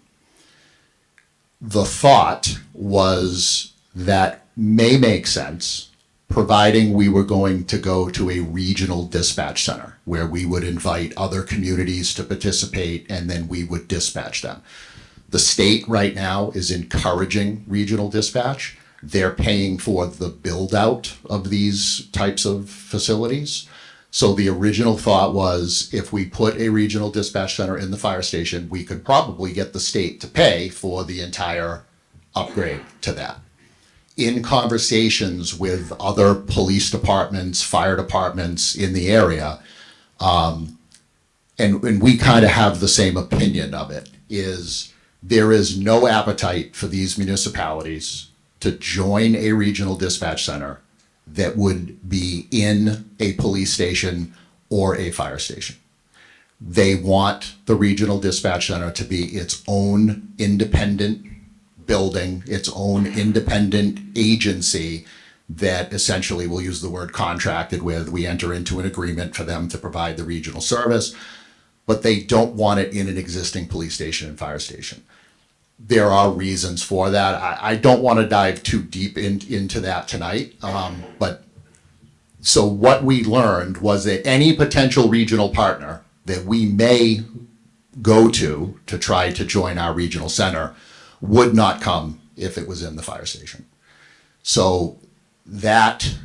The thought was that may make sense, providing we were going to go to a regional dispatch center where we would invite other communities to participate and then we would dispatch them. The state right now is encouraging regional dispatch. They're paying for the build out of these types of facilities. So the original thought was if we put a regional dispatch center in the fire station, we could probably get the state to pay for the entire upgrade to that. In conversations with other police departments, fire departments in the area, and we kind of have the same opinion of it, is there is no appetite for these municipalities to join a regional dispatch center that would be in a police station or a fire station. They want the regional dispatch center to be its own independent building, its own independent agency that essentially, we'll use the word contracted with. We enter into an agreement for them to provide the regional service, but they don't want it in an existing police station and fire station. There are reasons for that. I don't want to dive too deep into that tonight. But so what we learned was that any potential regional partner that we may go to try to join our regional center would not come if it was in the fire station. So that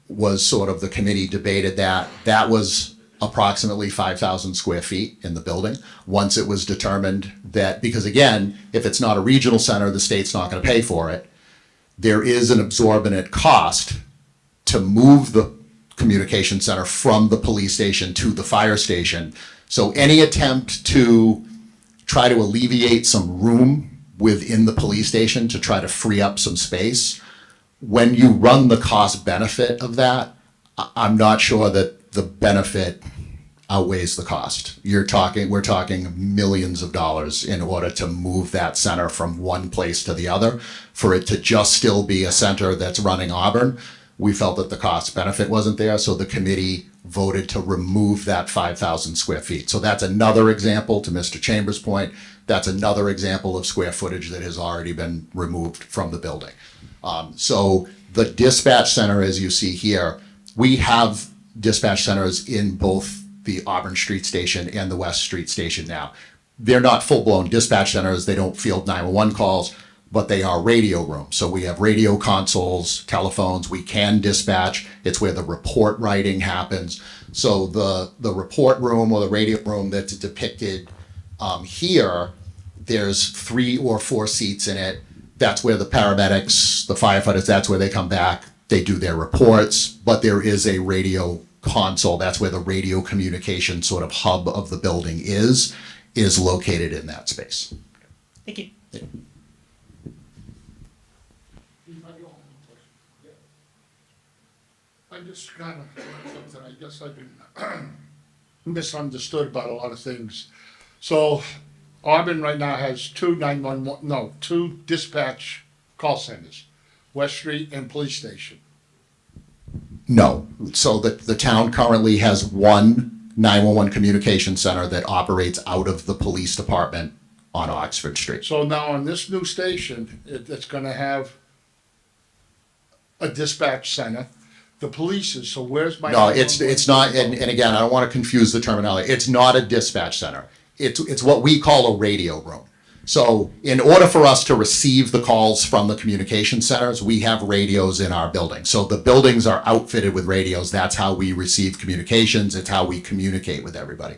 was sort of, the committee debated that. That was approximately 5,000 square feet in the building. Once it was determined that, because again, if it's not a regional center, the state's not going to pay for it. There is an absorbent cost to move the communication center from the police station to the fire station. So any attempt to try to alleviate some room within the police station to try to free up some space, when you run the cost benefit of that, I'm not sure that the benefit outweighs the cost. We're talking millions of dollars in order to move that center from one place to the other. For it to just still be a center that's running Auburn, we felt that the cost benefit wasn't there, so the committee voted to remove that 5,000 square feet. So that's another example, to Mr. Chambers' point, that's another example of square footage that has already been removed from the building. So the dispatch center, as you see here, we have dispatch centers in both the Auburn Street Station and the West Street Station now. They're not full-blown dispatch centers, they don't field 911 calls, but they are radio rooms. So we have radio consoles, telephones, we can dispatch. It's where the report writing happens. So the report room or the radio room that's depicted here, there's 3 or 4 seats in it. That's where the paramedics, the firefighters, that's where they come back. They do their reports, but there is a radio console. That's where the radio communication sort of hub of the building is located in that space. Thank you. I just kind of something. I guess I've been misunderstood about a lot of things. So Auburn right now has two dispatch call centers, West Street and Police Station. No. So the town currently has one 911 communication center that operates out of the police department on Oxford Street. So now on this new station, it's gonna have a dispatch center, the police is, so where's my? No, it's not, and again, I don't want to confuse the terminology. It's not a dispatch center. It's what we call a radio room. So in order for us to receive the calls from the communication centers, we have radios in our building. So the buildings are outfitted with radios. That's how we receive communications. It's how we communicate with everybody.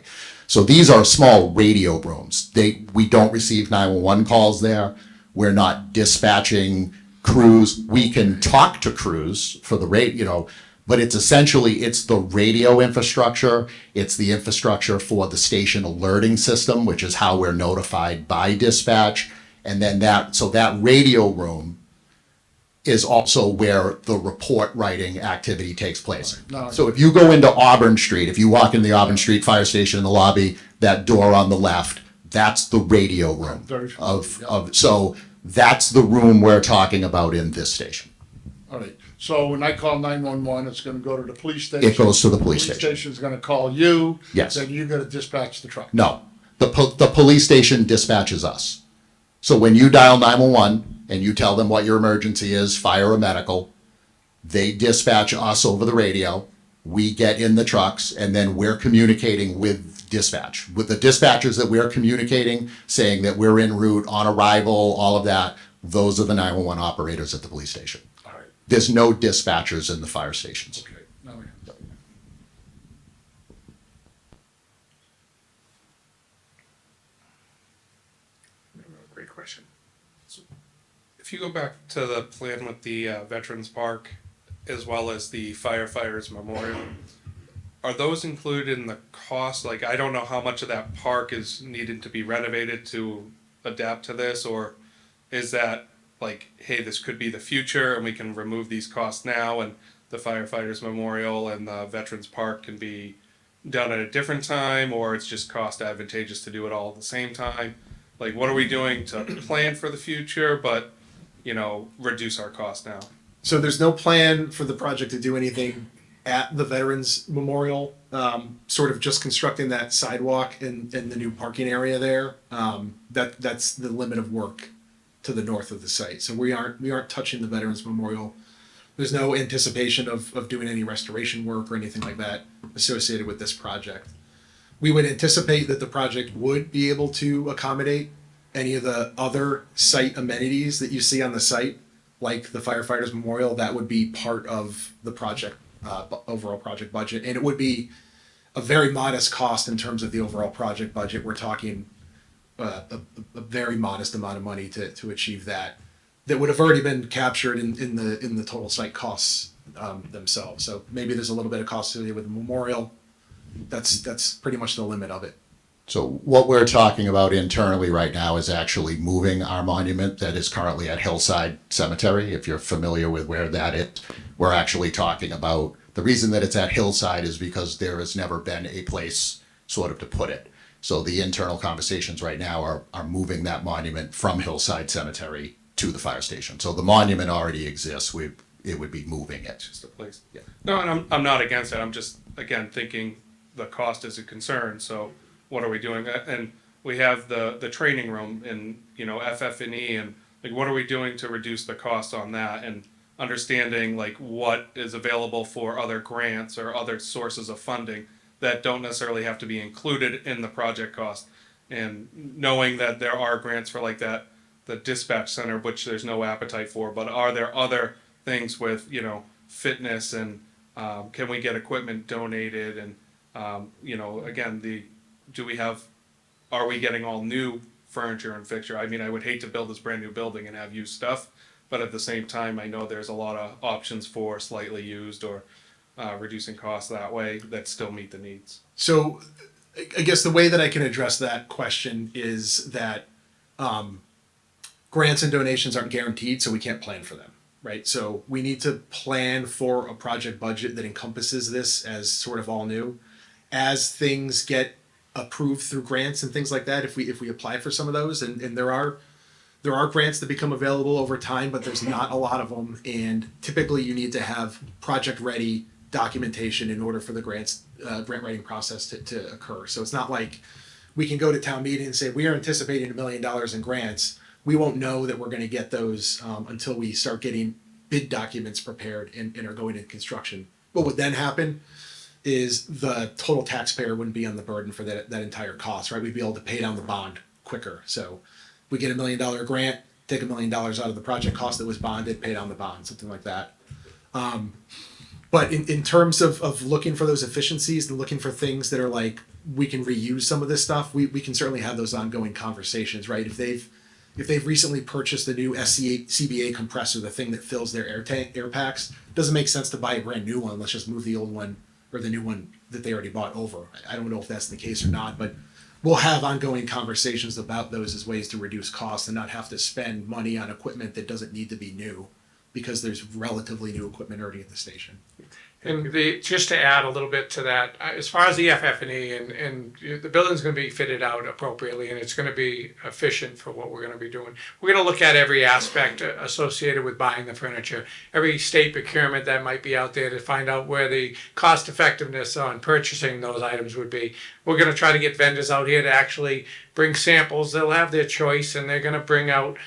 So these are small radio rooms. We don't receive 911 calls there. We're not dispatching crews. We can talk to crews for the but it's essentially, it's the radio infrastructure. It's the infrastructure for the station alerting system, which is how we're notified by dispatch. And then that radio room is also where the report writing activity takes place. No. So if you go into Auburn Street, if you walk in the Auburn Street Fire Station in the lobby, that door on the left, that's the radio room Very familiar, so that's the room we're talking about in this station. All right, so when I call 911, it's gonna go to the police station. It goes to the police Police station. station's gonna call you. Yes. Then you gotta dispatch the truck. No, the police station dispatches us. So when you dial 911 and you tell them what your emergency is, fire or medical, they dispatch us over the radio. We get in the trucks and then we're communicating with dispatch. With the dispatchers that we're communicating, saying that we're en route, on arrival, all of that, those are the 911 operators at the police station. All right, There's no dispatchers in the fire stations. okay, now we have. Great question. So if you go back to the plan with the Veterans Park as well as the firefighters memorial, are those included in the cost? Like, I don't know how much of that park is needed to be renovated to adapt to this, or is that like, hey, this could be the future and we can remove these costs now, and the firefighters memorial and the Veterans Park can be done at a different time, or it's just cost advantageous to do it all at the same time? Like, what are we doing to plan for the future, but, reduce our cost now? So there's no plan for the project to do anything at the Veterans Memorial, sort of just constructing that sidewalk and the new parking area there. That's the limit of work to the north of the site. So we aren't touching the Veterans Memorial. There's no anticipation of doing any restoration work or anything like that associated with this project. We would anticipate that the project would be able to accommodate any of the other site amenities that you see on the site, like the firefighters memorial. That would be part of the project, overall project budget. And it would be a very modest cost in terms of the overall project budget. We're talking a very modest amount of money to achieve that would have already been captured in the total site costs themselves. So maybe there's a little bit of cost associated with the memorial. That's pretty much the limit of it. So what we're talking about internally right now is actually moving our monument that is currently at Hillside Cemetery. If you're familiar with where that is, we're actually talking about, the reason that it's at Hillside is because there has never been a place sort of to put it. So the internal conversations right now are moving that monument from Hillside Cemetery to the fire station. So the monument already exists. It would be moving it. Just a place. Yeah. No, and I'm not against it. I'm just, again, thinking the cost is a concern. So what are we doing? And we have the training room in, FF&E, and like, what are we doing to reduce the cost on that? And understanding like what is available for other grants or other sources of funding that don't necessarily have to be included in the project cost. And knowing that there are grants for like that, the dispatch center, which there's no appetite for, but are there other things with, fitness and can we get equipment donated? And, again, are we getting all new furniture and fixture? I mean, I would hate to build this brand new building and have used stuff, but at the same time, I know there's a lot of options for slightly used or reducing costs that way that still meet the needs. So I guess the way that I can address that question is that grants and donations aren't guaranteed, so we can't plan for them, right? So we need to plan for a project budget that encompasses this as sort of all new. As things get approved through grants and things like that, if we apply for some of those, and there are grants that become available over time, but there's not a lot of them, and typically you need to have project ready documentation in order for the grant writing process to occur. So it's not like we can go to town meeting and say, we are anticipating $1 million in grants. We won't know that we're going to get those until we start getting bid documents prepared and are going into construction. What would then happen is the total taxpayer wouldn't be on the burden for that entire cost, right? We'd be able to pay down the bond quicker. So we get $1 million grant, take $1 million out of the project cost that was bonded, pay down the bond, something like that. But in terms of looking for those efficiencies and looking for things that are like, we can reuse some of this stuff, we can certainly have those ongoing conversations, right? If they've recently purchased the new CBA compressor, the thing that fills their air packs, doesn't make sense to buy a brand new one. Let's just move the old one or the new one that they already bought over. I don't know if that's the case or not, but we'll have ongoing conversations about those as ways to reduce costs and not have to spend money on equipment that doesn't need to be new because there's relatively new equipment already at the station. And just to add a little bit to that, as far as the FF&E and the building's going to be fitted out appropriately and it's going to be efficient for what we're going to be doing. We're going to look at every aspect associated with buying the furniture, every state procurement that might be out there to find out where the cost effectiveness on purchasing those items would be. We're going to try to get vendors out here to actually bring samples. They'll have their choice and they're going to bring out,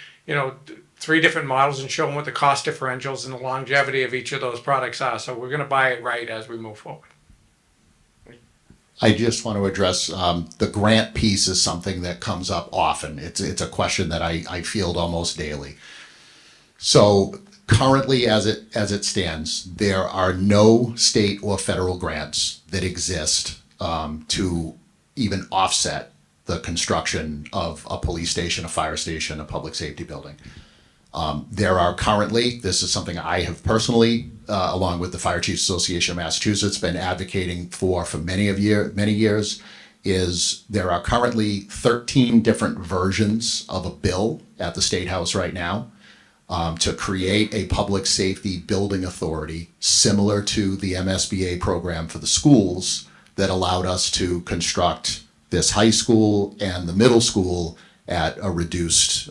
3 different models and show them what the cost differentials and the longevity of each of those products are. So we're going to buy it right as we move forward. I just want to address the grant piece is something that comes up often. It's a question that I field almost daily. So currently, as it stands, there are no state or federal grants that exist to even offset the construction of a police station, a fire station, a public safety building. There are currently, this is something I have personally, along with the Fire Chiefs Association of Massachusetts, been advocating for many years, is there are currently 13 different versions of a bill at the State House right now to create a public safety building authority similar to the MSBA program for the schools that allowed us to construct this high school and the middle school at a reduced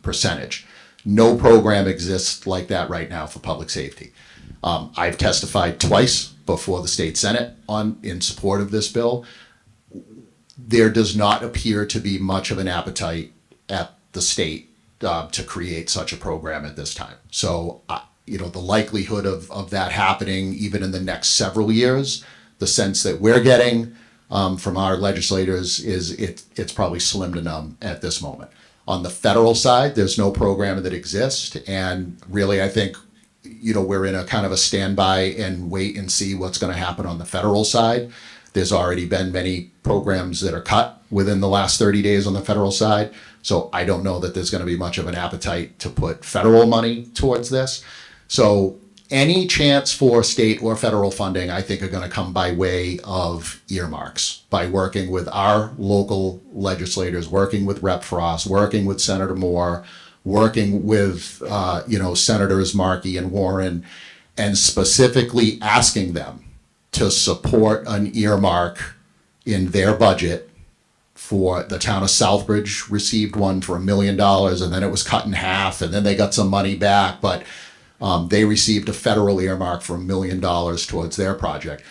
percentage. No program exists like that right now for public safety. I've testified twice before the state Senate in support of this bill. There does not appear to be much of an appetite at the state to create such a program at this time. So, the likelihood of that happening even in the next several years, the sense that we're getting from our legislators is it's probably slim to none at this moment. On the federal side, there's no program that exists. And really, I think, we're in a kind of a standby and wait and see what's going to happen on the federal side. There's already been many programs that are cut within the last 30 days on the federal side. So I don't know that there's going to be much of an appetite to put federal money towards this. So any chance for state or federal funding, I think, are going to come by way of earmarks, by working with our local legislators, working with Rep. Frost, working with Senator Moore, working with, Senators Markey and Warren, and specifically asking them to support an earmark in their budget. For the town of Southbridge received one for $1 million, and then it was cut in half, and then they got some money back, but they received a federal earmark for $1 million towards their project.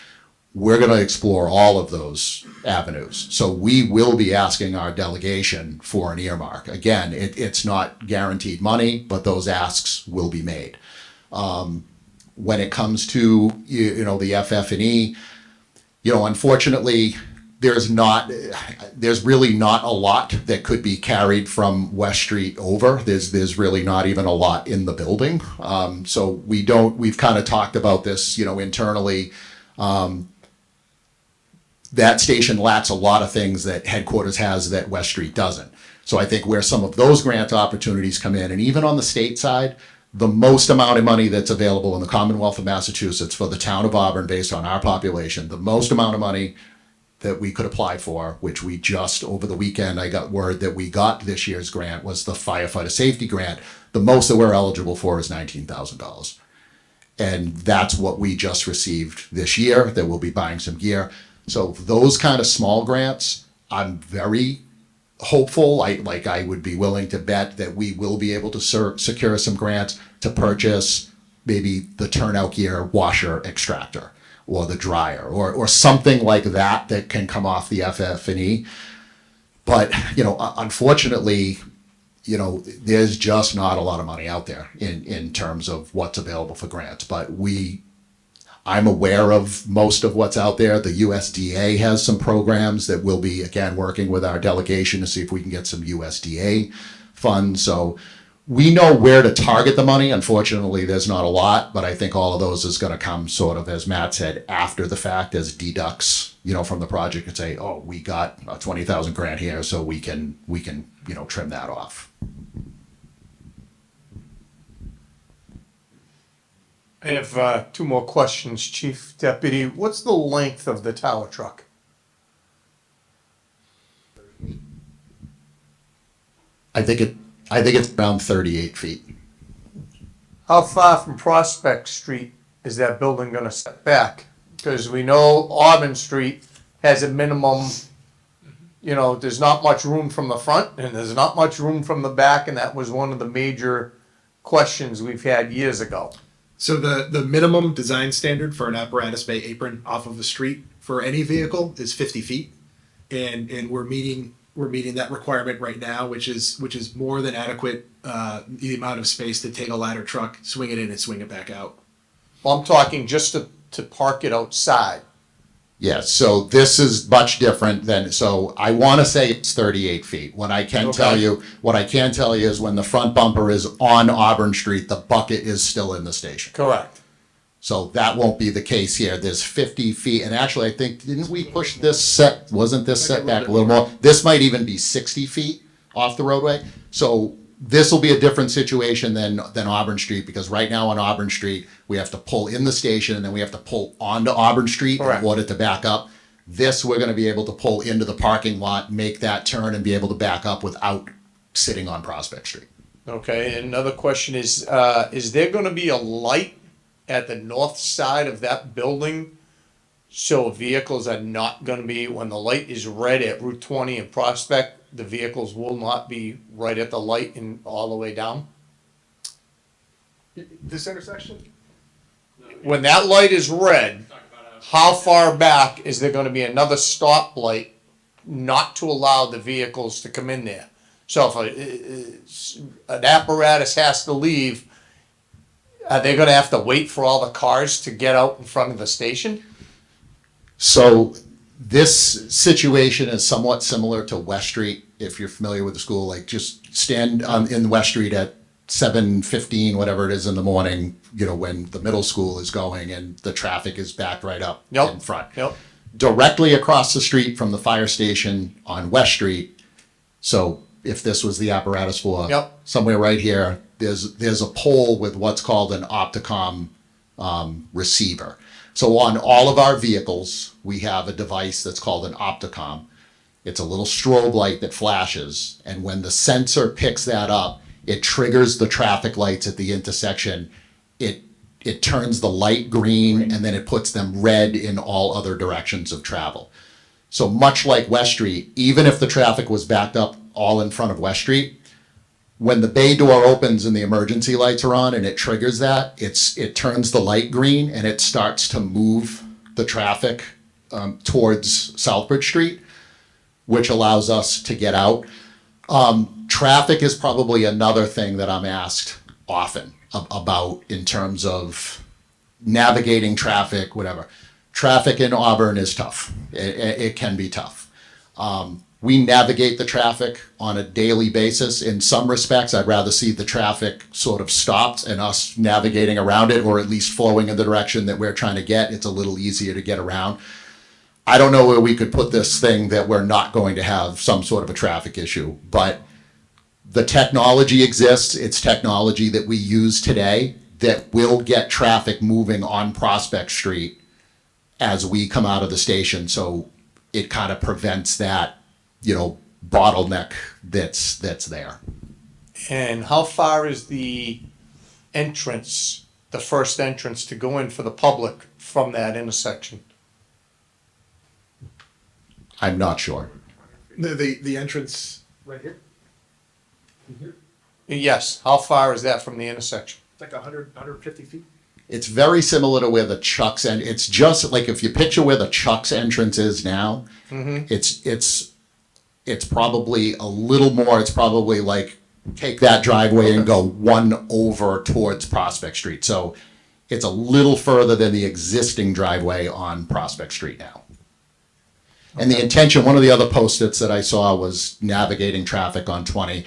We're going to explore all of those avenues. So we will be asking our delegation for an earmark. Again, it's not guaranteed money, but those asks will be made. When it comes to the FF&E, unfortunately, there's really not a lot that could be carried from West Street over. There's really not even a lot in the building. So we've kind of talked about this, internally. That station lacks a lot of things that headquarters has that West Street doesn't. So I think where some of those grant opportunities come in, and even on the state side, the most amount of money that's available in the Commonwealth of Massachusetts for the town of Auburn based on our population, the most amount of money that we could apply for, which we just over the weekend, I got word that we got this year's grant, was the firefighter safety grant. The most that we're eligible for is $19,000. And that's what we just received this year, that we'll be buying some gear. So those kind of small grants, I'm very hopeful. I would be willing to bet that we will be able to secure some grants to purchase maybe the turnout gear washer extractor. or the dryer or something like that can come off the FF&E. But, unfortunately, there's just not a lot of money out there in terms of what's available for grants. But I'm aware of most of what's out there. The USDA has some programs that we'll be, again, working with our delegation to see if we can get some USDA funds. So we know where to target the money. Unfortunately, there's not a lot, but I think all of those is going to come sort of, as Matt said, after the fact as deducts, from the project and say, oh, we got a 20,000 grant here, so we can, trim that off. I have two more questions, Chief Deputy. What's the length of the tower truck? I think it's around 38 feet. How far from Prospect Street is that building gonna set back? Because we know Auburn Street has a minimum, there's not much room from the front and there's not much room from the back, and that was one of the major questions we've had years ago. So the minimum design standard for an apparatus bay apron off of the street for any vehicle is 50 feet, and we're meeting that requirement right now, which is more than adequate, the amount of space to take a ladder truck, swing it in, and swing it back out. Well, I'm talking just to park it outside. Yeah, so this is much different than, so I want to say it's 38 feet. What I can tell you is when the front bumper is on Auburn Street, the bucket is still in the station. Correct. So that won't be the case here. There's 50 feet, and actually I think, didn't we push wasn't this set back a little more? This might even be 60 feet off the roadway. So this will be a different situation than Auburn Street, because right now on Auburn Street, we have to pull in the station and then we have to pull onto Auburn Street Correct. in order to back up. This, we're gonna be able to pull into the parking lot, make that turn and be able to back up without sitting on Prospect Street. Okay, and another question is there gonna be a light at the north side of that building so vehicles are not gonna be, when the light is red at Route 20 and Prospect, the vehicles will not be right at the light and all the way down? This intersection? When that light is red, how far back is there gonna be another stoplight not to allow the vehicles to come in there? So if an apparatus has to leave, are they gonna have to wait for all the cars to get out in front of the station? So this situation is somewhat similar to West Street, if you're familiar with the school. Like, just stand in West Street at 7:15, whatever it is in the morning, when the middle school is going and the traffic is backed right up in front. Yep. Directly across the street from the fire station on West Street, so if this was the apparatus for somewhere right here, there's a pole with what's called an Opticom receiver. So on all of our vehicles, we have a device that's called an Opticom. It's a little strobe light that flashes, and when the sensor picks that up, it triggers the traffic lights at the intersection. It turns the light green, and then it puts them red in all other directions of travel. So much like West Street, even if the traffic was backed up all in front of West Street, when the bay door opens and the emergency lights are on and it triggers that, it turns the light green and it starts to move the traffic towards Southbridge Street, which allows us to get out. Traffic is probably another thing that I'm asked often about in terms of navigating traffic, whatever. Traffic in Auburn is tough. It can be tough. We navigate the traffic on a daily basis. In some respects, I'd rather see the traffic sort of stopped and us navigating around it, or at least flowing in the direction that we're trying to get. It's a little easier to get around. I don't know where we could put this thing that we're not going to have some sort of a traffic issue, but the technology exists. It's technology that we use today that will get traffic moving on Prospect Street as we come out of the station. So it kind of prevents that, bottleneck that's there. And how far is the entrance, the first entrance to go in for the public from that intersection? I'm not sure. The entrance right here? Yes, how far is that from the intersection? It's like 150 feet. It's very similar to where the Chuck's and it's just like if you picture where the Chuck's entrance is now, it's probably a little more. It's probably like take that driveway and go one over towards Prospect Street. So it's a little further than the existing driveway on Prospect Street now. And the intention, one of the other post-its that I saw was navigating traffic on 20.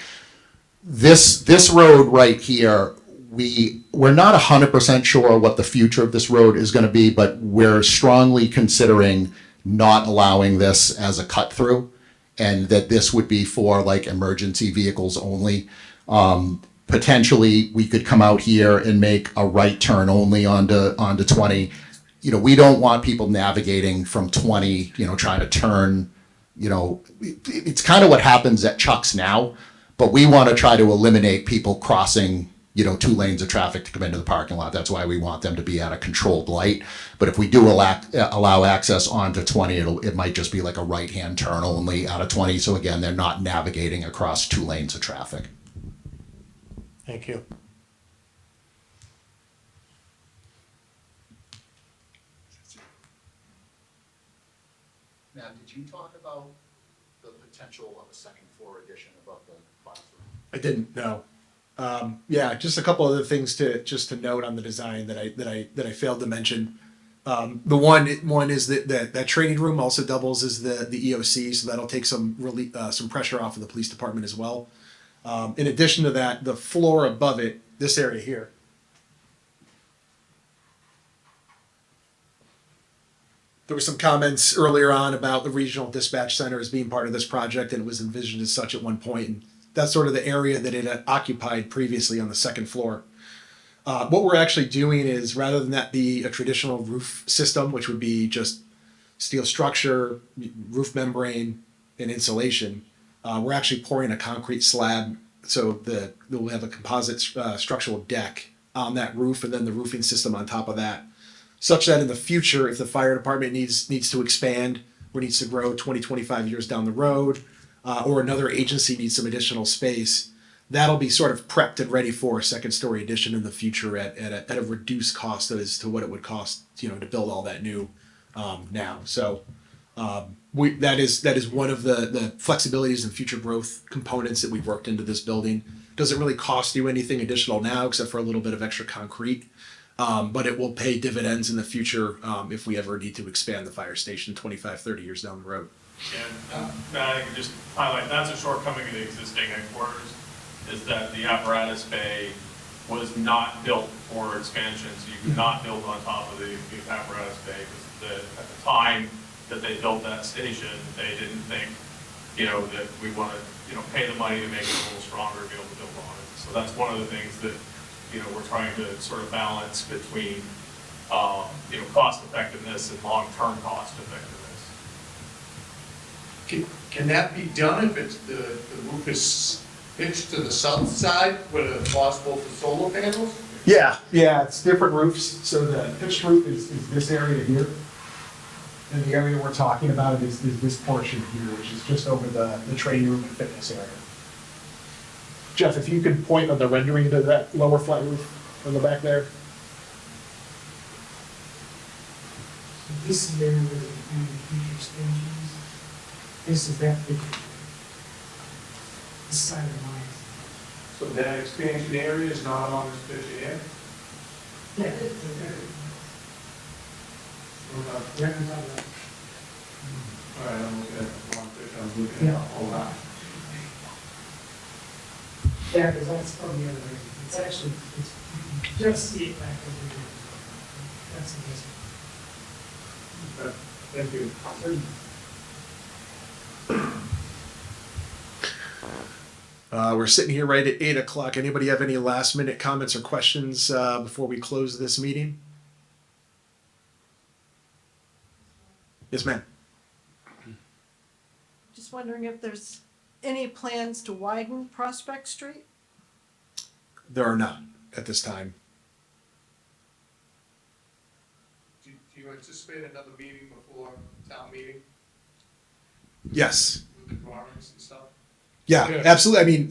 This road right here, we're not 100% sure what the future of this road is going to be, but we're strongly considering not allowing this as a cut through, and that this would be for like emergency vehicles only. Potentially, we could come out here and make a right turn only onto 20. You know, we don't want people navigating from 20, you know, trying to turn, you know, it's kind of what happens at Chuck's now, but we want to try to eliminate people crossing, you know, 2 lanes of traffic to come into the parking lot. That's why we want them to be at a controlled light. But if we do allow access onto 20, it might just be like a right-hand turn only out of 20. So again, they're not navigating across 2 lanes of traffic. Thank you. Now, did you talk about the potential of a second floor addition above the classroom? I didn't know. Yeah, just a couple other things to note on the design that I failed to mention. The one is that training room also doubles as the EOC, so that'll take some pressure off of the police department as well. In addition to that, the floor above it, this area here. There were some comments earlier on about the regional dispatch center as being part of this project, and it was envisioned as such at one point. And that's sort of the area that it had occupied previously on the second floor. What we're actually doing is, rather than that be a traditional roof system, which would be just steel structure, roof membrane, and insulation, we're actually pouring a concrete slab so that we'll have a composite structural deck on that roof, and then the roofing system on top of that, such that in the future, if the fire department needs to expand or needs to grow 20, 25 years down the road, or another agency needs some additional space, that'll be sort of prepped and ready for a second story addition in the future at a reduced cost as to what it would cost, you know, to build all that new now. So that is one of the flexibilities and future growth components that we've worked into this building. Doesn't really cost you anything additional now except for a little bit of extra concrete. But it will pay dividends in the future if we ever need to expand the fire station 25, 30 years down the road. And I think just highlight, that's a shortcoming of the existing headquarters, is that the apparatus bay was not built for expansion, so you could not build on top of the apparatus bay, because at the time that they built that station, they didn't think, you know, that we want to, you know, pay the money to make it a little stronger to be able to build on it. So that's one of the things that, you know, we're trying to sort of balance between, you know, cost effectiveness and long-term cost effectiveness. Can that be done if it's the roof is pitched to the south side where it's possible for solar panels? Yeah, it's different roofs. So the pitched roof is this area here. And the area we're talking about is this portion here, which is just over the training room and fitness area. Jeff, if you could point on the rendering to that lower flat roof on the back there. So this is the area where the future expansion is. This is that big. This side of the line. So that expansion area is not on this picture here? Yeah. Right on top of that. All right, I'm looking at the wrong picture, I'm looking at, hold on. Yeah, because that's from the other way. It's actually, you can just see it back over here. That's the best. Thank you. We're sitting here right at 8 o'clock. Anybody have any last minute comments or questions before we close this meeting? Yes, ma'am. Just wondering if there's any plans to widen Prospect Street? There are not at this time. Do you anticipate another meeting before town meeting Yes. with the drawings and stuff? Yeah, absolutely. I mean,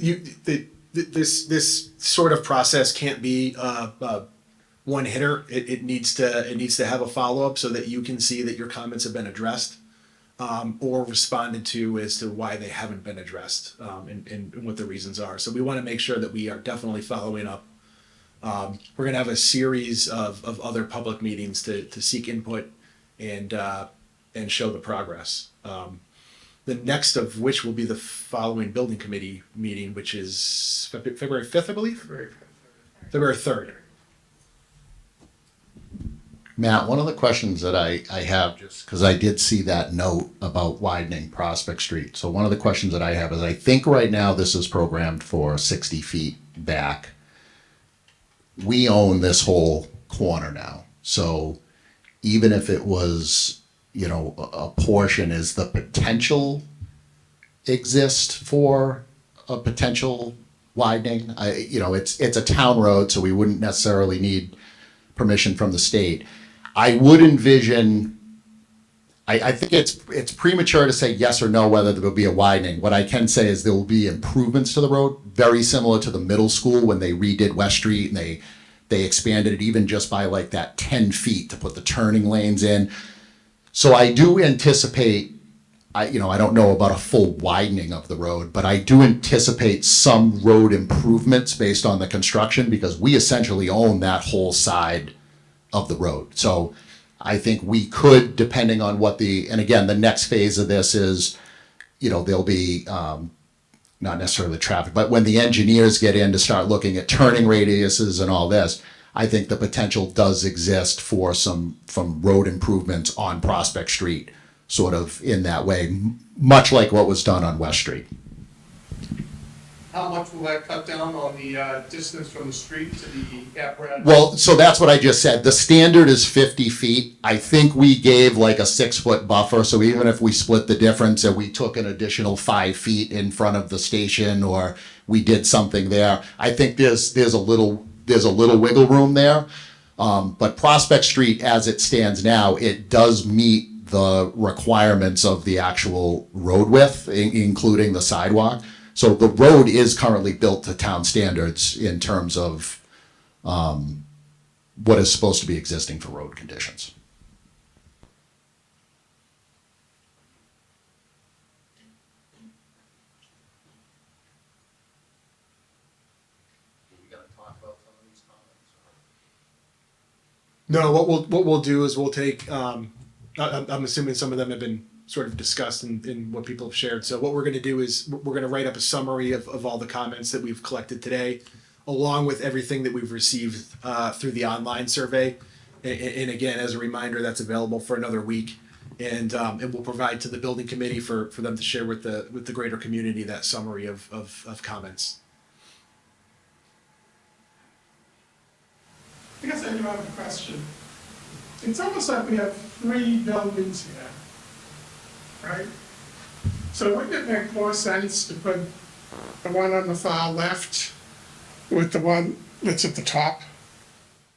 this sort of process can't be one hitter. It needs to have a follow up so that you can see that your comments have been addressed, or responded to as to why they haven't been addressed, and what the reasons are. So we want to make sure that we are definitely following up. We're going to have a series of other public meetings to seek input and show the progress. The next of which will be the following building committee meeting, which is February 5th, I believe? February 3rd. Matt, one of the questions that I have, just because I did see that note about widening Prospect Street. So one of the questions that I have is, I think right now this is programmed for 60 feet back. We own this whole corner now. So even if it was, you know, a portion, is the potential exist for a potential widening? It's a town road, so we wouldn't necessarily need permission from the state. I would envision, I think it's premature to say yes or no whether there will be a widening. What I can say is there will be improvements to the road, very similar to the middle school when they redid West Street and they expanded it even just by like that 10 feet to put the turning lanes in. So I do anticipate, I don't know about a full widening of the road, but I do anticipate some road improvements based on the construction, because we essentially own that whole side of the road. So I think we could, depending on what and again, the next phase of this is, there'll be, not necessarily traffic, but when the engineers get in to start looking at turning radiuses and all this, I think the potential does exist for some road improvements on Prospect Street, sort of in that way, much like what was done on West Street. How much will that cut down on the distance from the street to the apparatus? Well, so that's what I just said. The standard is 50 feet. I think we gave like a 6-foot buffer. So even if we split the difference and we took an additional 5 feet in front of the station, or we did something there, I think there's a little wiggle room there. But Prospect Street, as it stands now, it does meet the requirements of the actual road width, including the sidewalk. So the road is currently built to town standards in terms of what is supposed to be existing for road conditions. No, what we'll do is we'll take. I'm assuming some of them have been sort of discussed in what people have shared. So what we're going to do is we're going to write up a summary of all the comments that we've collected today, along with everything that we've received through the online survey. And again, as a reminder, that's available for another week, and we'll provide to the building committee for them to share with the greater community that summary of comments. I guess I do have a question. It's almost like we have 3 buildings here, right? So wouldn't it make more sense to put the one on the far left with the one that's at the top?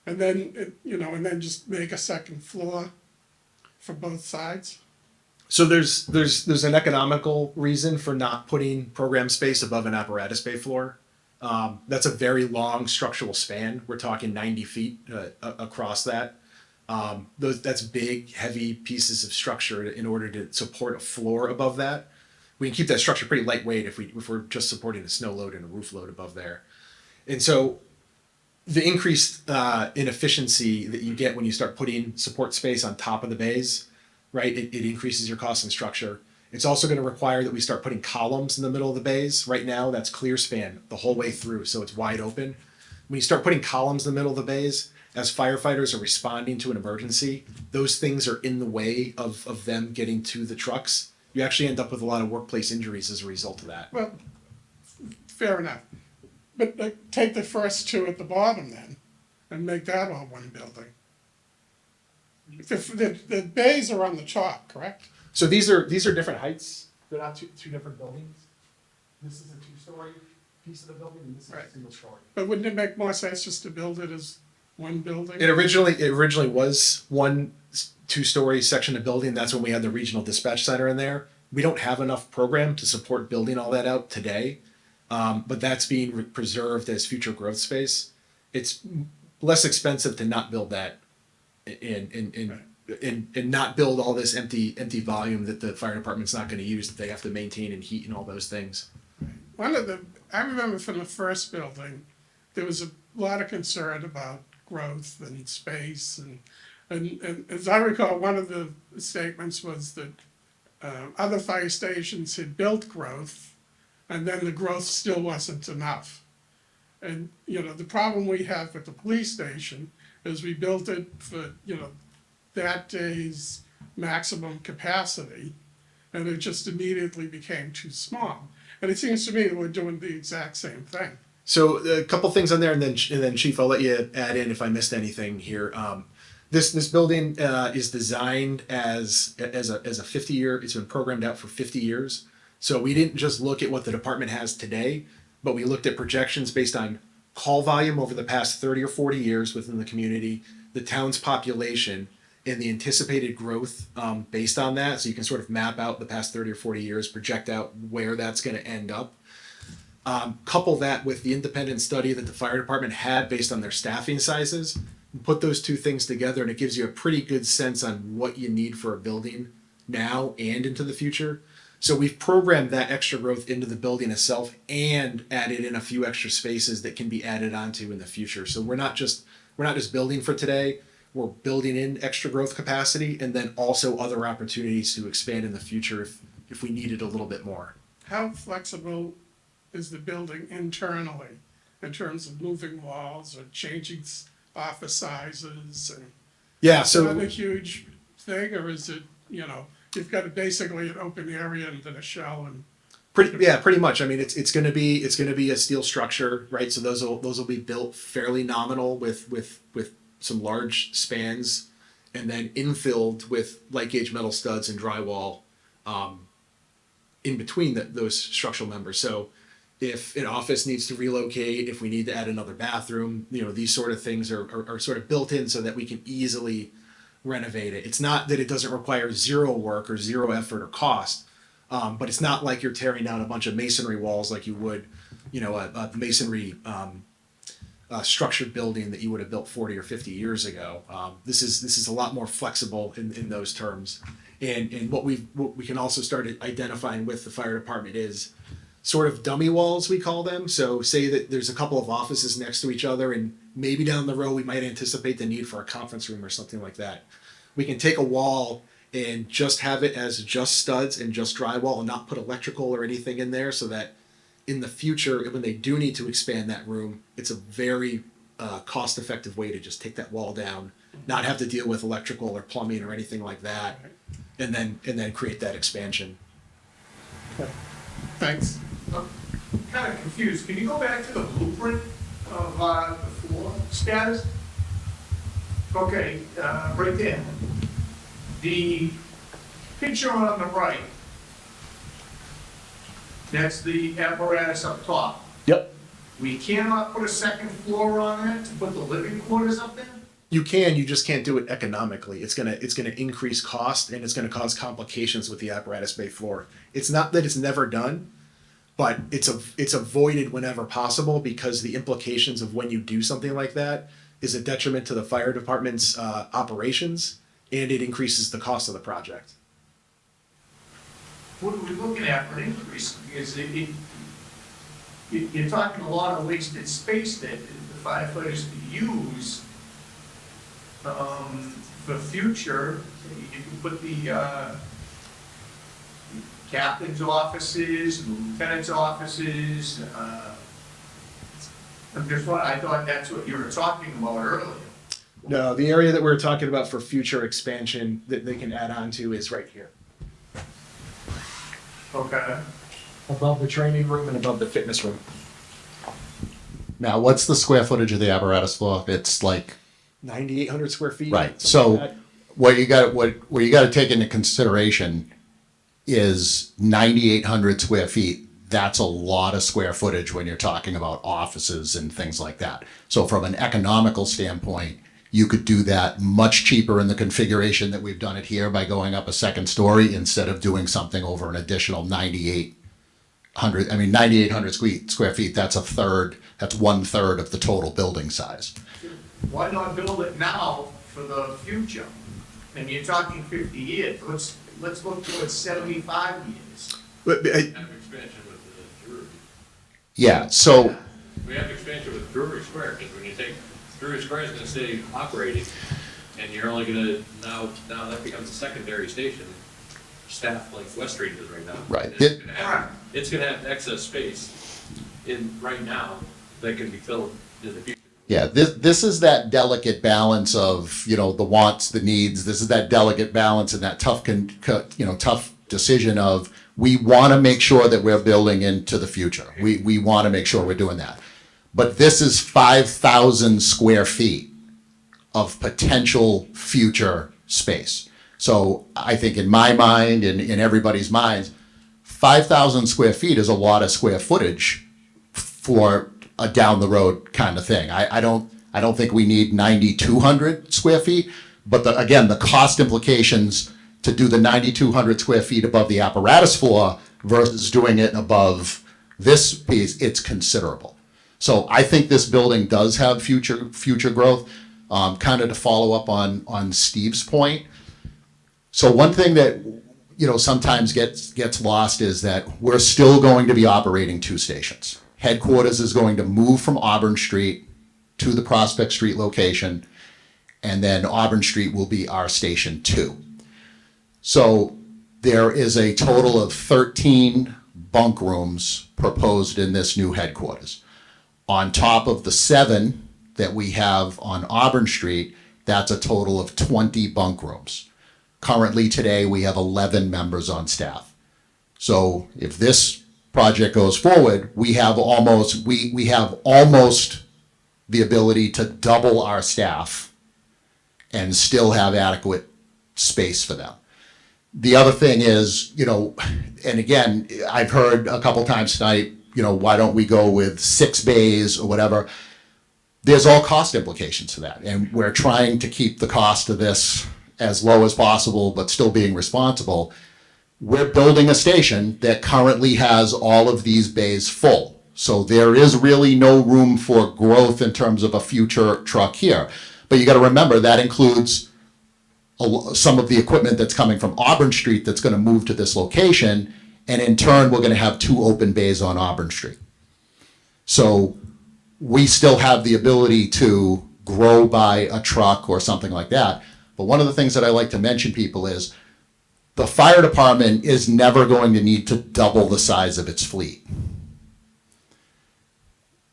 And then, and then just make a second floor for both sides? So there's an economical reason for not putting program space above an apparatus bay floor. That's a very long structural span. We're talking 90 feet across that. That's big, heavy pieces of structure in order to support a floor above that. We can keep that structure pretty lightweight if we're just supporting a snow load and a roof load above there. And so the increased inefficiency that you get when you start putting support space on top of the bays, right? It increases your cost and structure. It's also going to require that we start putting columns in the middle of the bays. Right now, that's clear span the whole way through, so it's wide open. When you start putting columns in the middle of the bays, as firefighters are responding to an emergency, those things are in the way of them getting to the trucks. You actually end up with a lot of workplace injuries as a result of that. Well, fair enough. But take the first 2 at the bottom then, and make that all one building. The bays are on the top, correct? So these are different heights. They're not two different buildings. This is a 2-story piece of the building, and this is a single story. But wouldn't it make more sense just to build it as one building? It originally was one 2-story section of building. That's when we had the regional dispatch center in there. We don't have enough program to support building all that out today, but that's being preserved as future growth space. It's less expensive to not build that and not build all this empty volume that the fire department's not going to use, that they have to maintain and heat and all those things. I remember from the first building, there was a lot of concern about growth and space, and as I recall, one of the statements was that other fire stations had built growth, and then the growth still wasn't enough. And, you know, the problem we have with the police station is we built it for, you know, that day's maximum capacity, and it just immediately became too small. And it seems to me that we're doing the exact same thing. So a couple things on there, and then Chief, I'll let you add in if I missed anything here. This building is designed as a 50-year. It's been programmed out for 50 years. So we didn't just look at what the department has today, but we looked at projections based on call volume over the past 30 or 40 years within the community, the town's population, and the anticipated growth based on that. So you can sort of map out the past 30 or 40 years, project out where that's going to end up. Couple that with the independent study that the fire department had based on their staffing sizes, and put those two things together, and it gives you a pretty good sense on what you need for a building now and into the future. So we've programmed that extra growth into the building itself and added in a few extra spaces that can be added onto in the future. So we're not just building for today. We're building in extra growth capacity and then also other opportunities to expand in the future if we needed a little bit more. How flexible is the building internally in terms of moving walls or changing office sizes? And Yeah, is so that a huge thing, or is it, you know, you've got basically an open area and then a shell and pretty much. I mean, it's going to be a steel structure, right? So those will be built fairly nominal with some large spans, and then infilled with light gauge metal studs and drywall in between those structural members. So if an office needs to relocate, if we need to add another bathroom, you know, these sort of things are sort of built in so that we can easily renovate it. It's not that it doesn't require zero work or zero effort or cost, but it's not like you're tearing down a bunch of masonry walls like you would, you know, a masonry structured building that you would have built 40 or 50 years ago. This is a lot more flexible in those terms. And what we can also start identifying with the fire department is sort of dummy walls, we call them. So say that there's a couple of offices next to each other, and maybe down the road we might anticipate the need for a conference room or something like that. We can take a wall and just have it as just studs and just drywall and not put electrical or anything in there, so that in the future, when they do need to expand that room, it's a very cost-effective way to just take that wall down, not have to deal with electrical or plumbing or anything like that, and then create that expansion. thanks. I'm kind of confused. Can you go back to the blueprint of the floor status? Okay, right there. The picture on the right, that's the apparatus up top. Yep. We cannot put a second floor on it to put the living quarters up there? You just can't do it economically. It's gonna increase cost, and it's gonna cause complications with the apparatus bay floor. It's not that it's never done, but it's avoided whenever possible, because the implications of when you do something like that is a detriment to the fire department's operations, and it increases the cost of the project. What are we looking at for an increase? Because you're talking a lot of wasted space that the firefighters could use for future. You can put the captain's offices, lieutenant's offices. I thought that's what you were talking about earlier. No, the area that we're talking about for future expansion that they can add on to is right here, Okay. above the training room and above the fitness room. Now, what's the square footage of the apparatus floor? It's like 9,800 square feet. right. something like So that. what you got to take into consideration is 9,800 square feet. That's a lot of square footage when you're talking about offices and things like that. So from an economical standpoint, you could do that much cheaper in the configuration that we've done it here by going up a second story instead of doing something over an additional 9,800. I mean, 9,800 square feet. That's 1/3 of the total building size. Why not build it now for the future? And you're talking 50 years, let's look towards 75 years. But, We have expansion with the brewery. Yeah, so, We have expansion with Brewery Square, because when you take, Brewery Square is gonna stay operating, and you're only gonna, now that becomes a secondary station, staffed like West Street is right now. Right. And it's gonna have excess space right now that can be filled in the future. yeah, this is that delicate balance of, the wants, the needs. This is that delicate balance and that tough decision of, we want to make sure that we're building into the future. We want to make sure we're doing that. But this is 5,000 square feet of potential future space. So I think in my mind and in everybody's minds, 5,000 square feet is a lot of square footage for a down the road kind of thing. I don't think we need 9,200 square feet, but again, the cost implications to do the 9,200 square feet above the apparatus floor versus doing it above this piece, it's considerable. So I think this building does have future growth. Kind of to follow up on Steve's point. So one thing that sometimes gets lost is that we're still going to be operating 2 stations. Headquarters is going to move from Auburn Street to the Prospect Street location, and then Auburn Street will be our station 2. So there is a total of 13 bunk rooms proposed in this new headquarters. On top of the 7 that we have on Auburn Street, that's a total of 20 bunk rooms. Currently today, we have 11 members on staff. So if this project goes forward, we have almost the ability to double our staff and still have adequate space for them. The other thing is, and again, I've heard a couple times tonight, why don't we go with 6 bays or whatever? There's all cost implications to that. And we're trying to keep the cost of this as low as possible, but still being responsible. We're building a station that currently has all of these bays full. So there is really no room for growth in terms of a future truck here. But you got to remember that includes some of the equipment that's coming from Auburn Street that's going to move to this location. And in turn, we're going to have 2 open bays on Auburn Street. So we still have the ability to grow by a truck or something like that. But one of the things that I like to mention people is the fire department is never going to need to double the size of its fleet.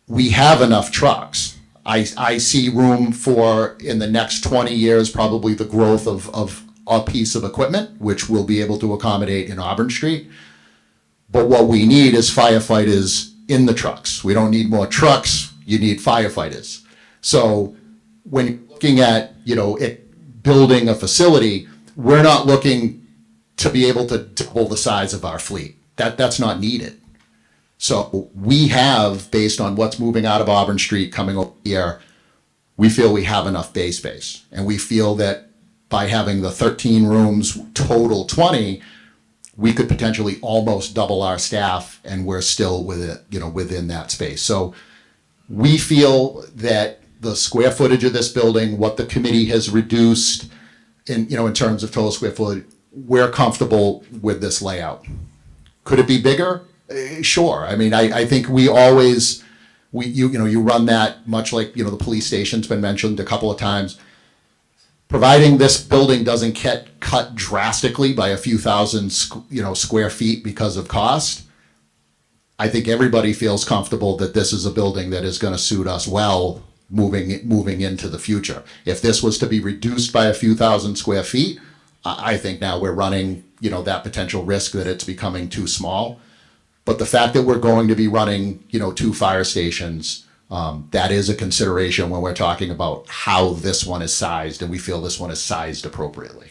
We have enough trucks. I see room for, in the next 20 years, probably the growth of a piece of equipment, which we'll be able to accommodate in Auburn Street. But what we need is firefighters in the trucks. We don't need more trucks, you need firefighters. So when you're looking at, building a facility, we're not looking to be able to double the size of our fleet. That's not needed. So we have, based on what's moving out of Auburn Street coming over here, we feel we have enough bay space. And we feel that by having the 13 rooms, total 20, we could potentially almost double our staff, and we're still within that space. So we feel that the square footage of this building, what the committee has reduced in terms of total square footage, we're comfortable with this layout. Could it be bigger? Sure. I mean, I think you run that much like, the police station's been mentioned a couple of times. Providing this building doesn't get cut drastically by a few thousand, square feet because of cost, I think everybody feels comfortable that this is a building that is going to suit us well moving into the future. If this was to be reduced by a few thousand square feet, I think now we're running, that potential risk that it's becoming too small. But the fact that we're going to be running, 2 fire stations, that is a consideration when we're talking about how this one is sized, and we feel this one is sized appropriately.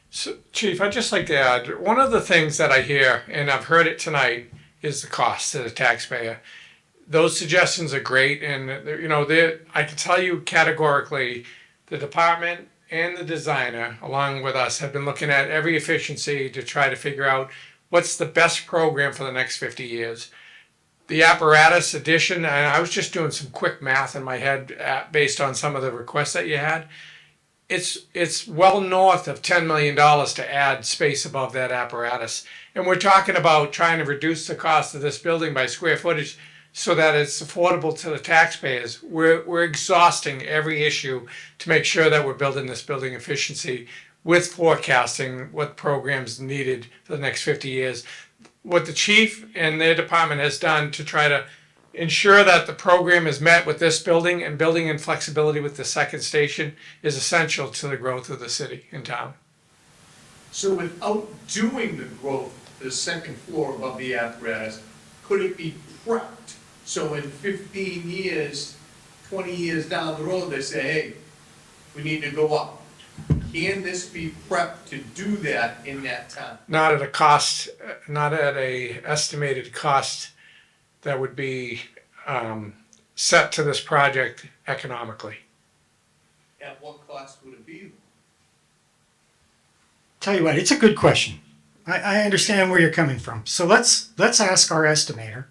So, Chief, I'd just like to add, one of the things that I hear, and I've heard it tonight, is the cost to the taxpayer. Those suggestions are great, and I can tell you categorically, the department and the designer, along with us, have been looking at every efficiency to try to figure out what's the best program for the next 50 years. the apparatus addition, and I was just doing some quick math in my head based on some of the requests that you had. It's well north of $10 million to add space above that apparatus. And we're talking about trying to reduce the cost of this building by square footage so that it's affordable to the taxpayers. We're exhausting every issue to make sure that we're building this building efficiency with forecasting what programs needed for the next 50 years. What the chief and their department has done to try to ensure that the program is met with this building and building in flexibility with the second station is essential to the growth of the city and town. So without doing the growth, the second floor above the apparatus, could it be prepped? So in 15 years, 20 years down the road, they say, hey, we need to go up. Can this be prepped to do that in that time? Not at a cost, not at a estimated cost that would be set to this project economically. At what cost would it be? Tell you what, it's a good question. I understand where you're coming from. So let's ask our estimator.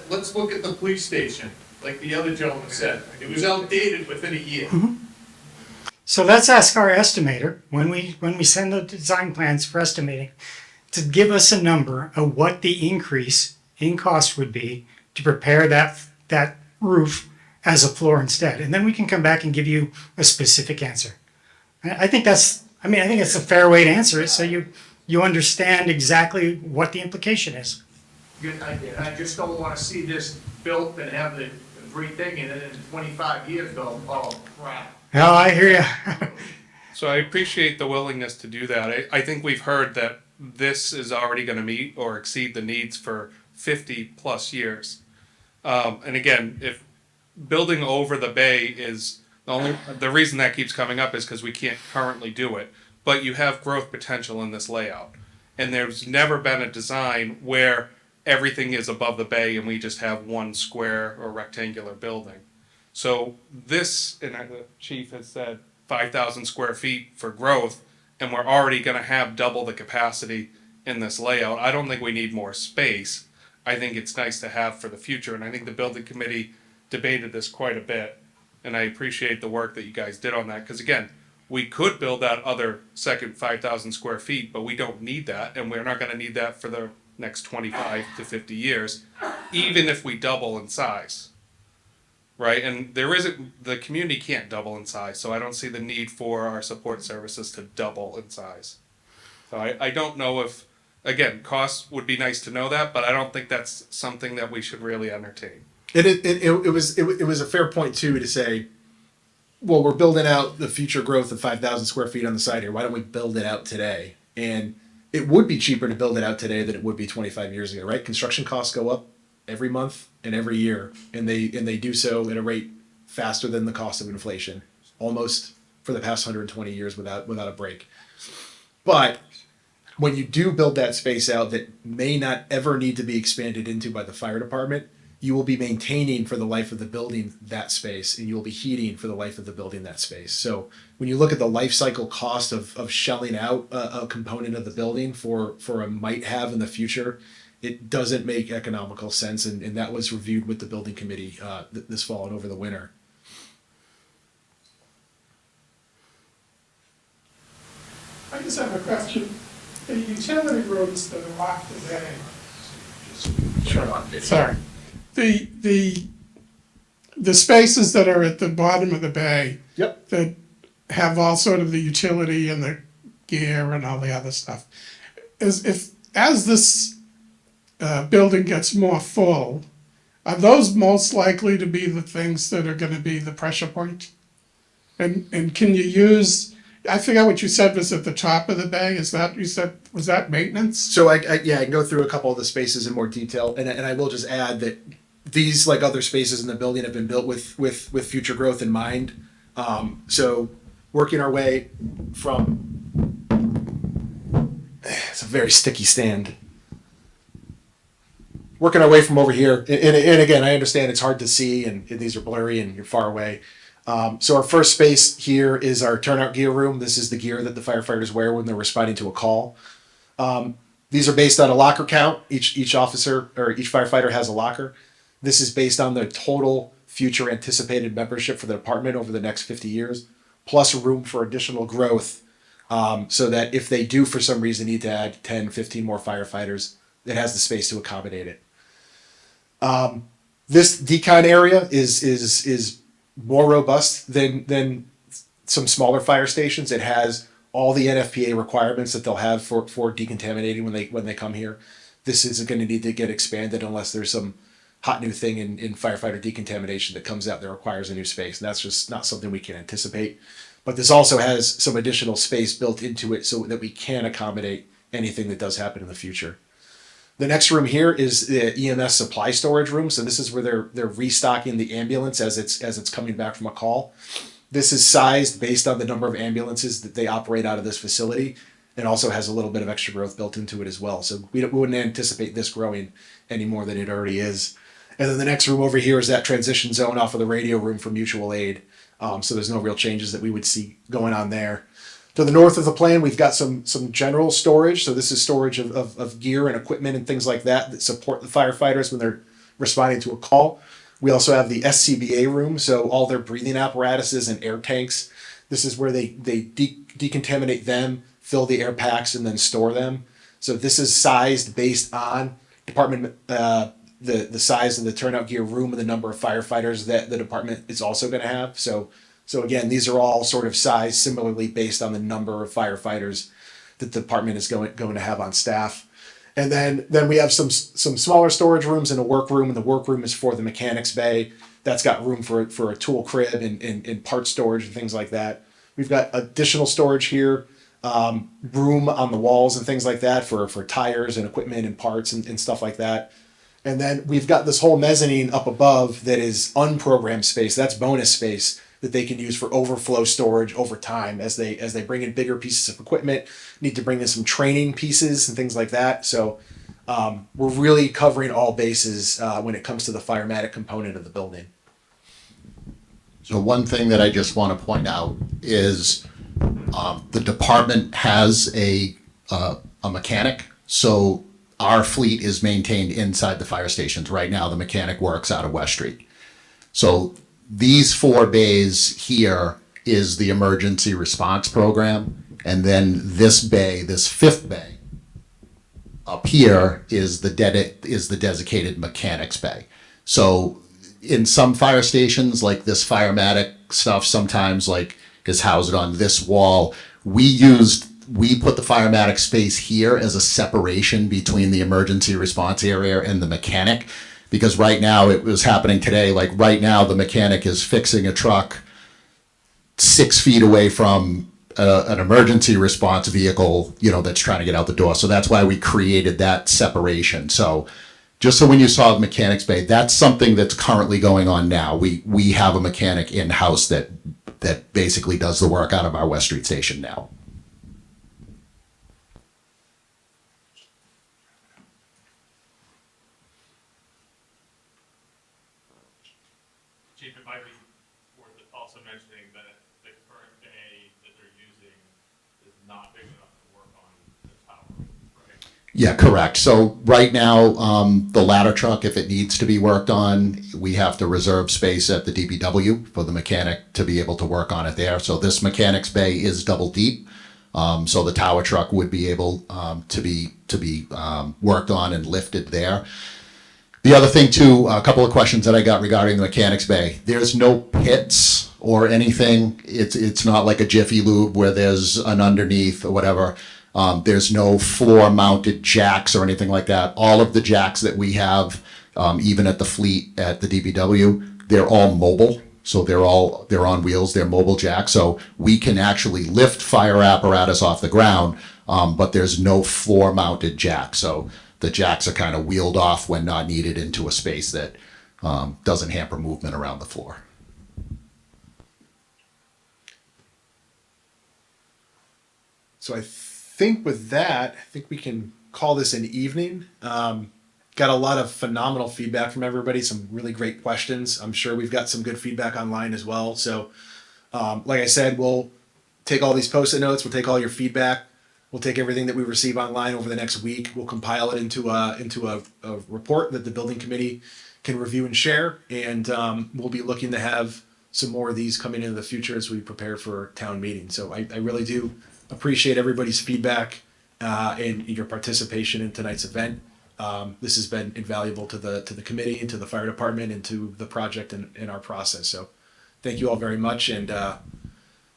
Let's look at the police station, like the other gentleman said. It was outdated within a year. So let's ask our estimator when we send the design plans for estimating to give us a number of what the increase in cost would be to prepare that roof as a floor instead, and then we can come back and give you a specific answer. I think it's a fair way to answer it, so you understand exactly what the implication is. I just don't want to see this built and have the great thing, and then in 25 years go, oh crap. Oh, I hear you. So I appreciate the willingness to do that. I think we've heard that this is already going to meet or exceed the needs for 50 plus years. And again, if building over the bay is the reason that keeps coming up is because we can't currently do it, but you have growth potential in this layout. And there's never been a design where everything is above the bay and we just have one square or rectangular building. So this, and the chief has said 5,000 square feet for growth, and we're already going to have double the capacity in this layout. I don't think we need more space. I think it's nice to have for the future, and I think the building committee debated this quite a bit, and I appreciate the work that you guys did on that, because again, we could build that other second 5,000 square feet, but we don't need that, and we're not going to need that for the next 25 to 50 years, even if we double in size. Right, and the community can't double in size, so I don't see the need for our support services to double in size. So I don't know if, again, costs would be nice to know that, but I don't think that's something that we should really entertain. It was a fair point too to say, well, we're building out the future growth of 5,000 square feet on the site here. Why don't we build it out today? And it would be cheaper to build it out today than it would be 25 years ago, right? Construction costs go up every month and every year, and they do so at a rate faster than the cost of inflation, almost for the past 120 years without a break. But when you do build that space out that may not ever need to be expanded into by the fire department, you will be maintaining for the life of the building that space, and you will be heating for the life of the building that space. So when you look at the life cycle cost of shelling out a component of the building for a might have in the future, it doesn't make economical sense, and that was reviewed with the building committee this fall and over the winter. I just have a question. The utility rooms that are off the bay. Sorry. The spaces that are at the bottom of the bay. Yep. That have all sort of the utility and the gear and all the other stuff. As this building gets more full, are those most likely to be the things that are going to be the pressure point? And can you use, I forget what you said was at the top of the bay, was that maintenance? So I can go through a couple of the spaces in more detail, and I will just add that these, like other spaces in the building, have been built with future growth in mind. So working our way from, it's a very sticky stand. Working our way from over here, and again, I understand it's hard to see, and these are blurry, and you're far away. So our first space here is our turnout gear room. This is the gear that the firefighters wear when they're responding to a call. These are based on a locker count. Each officer or each firefighter has a locker. This is based on the total future anticipated membership for the department over the next 50 years, plus room for additional growth, so that if they do for some reason need to add 10, 15 more firefighters, it has the space to accommodate it. This decon area is more robust than some smaller fire stations. It has all the NFPA requirements that they'll have for decontaminating when they come here. This isn't going to need to get expanded unless there's some hot new thing in firefighter decontamination that comes out that requires a new space. And that's just not something we can anticipate. But this also has some additional space built into it so that we can accommodate anything that does happen in the future. The next room here is the EMS supply storage room. So this is where they're restocking the ambulance as it's coming back from a call. This is sized based on the number of ambulances that they operate out of this facility, and also has a little bit of extra growth built into it as well. So we wouldn't anticipate this growing any more than it already is. And then the next room over here is that transition zone off of the radio room for mutual aid. So there's no real changes that we would see going on there. To the north of the plan, we've got some general storage. So this is storage of gear and equipment and things like that support the firefighters when they're responding to a call. We also have the SCBA room, so all their breathing apparatuses and air tanks. This is where they decontaminate them, fill the air packs, and then store them. So this is sized based on department the size of the turnout gear room and the number of firefighters that the department is also going to have. So again, these are all sort of sized similarly based on the number of firefighters that the department is going to have on staff. And then we have some smaller storage rooms and a workroom, and the workroom is for the mechanics bay. That's got room for a tool crib and part storage and things like that. We've got additional storage here, room on the walls and things like that for tires and equipment and parts and stuff like that. And then we've got this whole mezzanine up above that is unprogrammed space. That's bonus space that they can use for overflow storage over time as they bring in bigger pieces of equipment, need to bring in some training pieces and things like that. So we're really covering all bases when it comes to the firematic component of the building. So one thing that I just want to point out is the department has a mechanic. So our fleet is maintained inside the fire stations. Right now, the mechanic works out of West Street. So these 4 bays here is the emergency response program. And then this bay, this 5th bay up here is the designated mechanics bay. So in some fire stations, like this firematic stuff, sometimes like is housed on this wall. We put the firematic space here as a separation between the emergency response area and the mechanic, because right now it was happening today. Like right now, the mechanic is fixing a truck 6 feet away from an emergency response vehicle, that's trying to get out the door. So that's why we created that separation. So just so when you saw the mechanics bay, that's something that's currently going on now. We have a mechanic in-house that basically does the work out of our West Street station now. Chief, it might be worth also mentioning that the current bay that they're using is not big enough to work on the tower, right? Yeah, correct. So right now, the ladder truck, if it needs to be worked on, we have to reserve space at the DPW for the mechanic to be able to work on it there. So this mechanics bay is double deep. So the tower truck would be able to be worked on and lifted there. The other thing too, a couple of questions that I got regarding the mechanics bay. There's no pits or anything. It's not like a Jiffy Lube where there's an underneath or whatever. There's no floor mounted jacks or anything like that. All of the jacks that we have, even at the fleet at the DPW, they're all mobile. So they're on wheels, they're mobile jacks. So we can actually lift fire apparatus off the ground, but there's no floor mounted jack. So the jacks are kind of wheeled off when not needed into a space that doesn't hamper movement around the floor. So I think with that, we can call this an evening. Got a lot of phenomenal feedback from everybody, some really great questions. I'm sure we've got some good feedback online as well. So like I said, we'll take all these Post-it notes, we'll take all your feedback, we'll take everything that we receive online over the next week, we'll compile it into a report that the building committee can review and share. And we'll be looking to have some more of these coming into the future as we prepare for town meeting. So I really do appreciate everybody's feedback and your participation in tonight's event. This has been invaluable to the committee and to the fire department and to the project and our process. So thank you all very much. And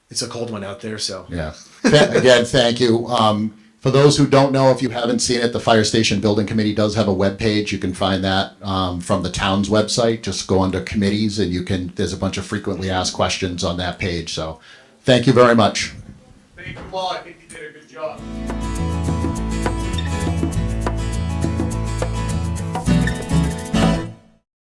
it's a cold one out there. So Yeah. Again, thank you. For those who don't know, if you haven't seen it, the Fire Station Building Committee does have a webpage. You can find that from the town's website. Just go under committees and there's a bunch of frequently asked questions on that page. So thank you very much. Thank you all, I think you did a good job.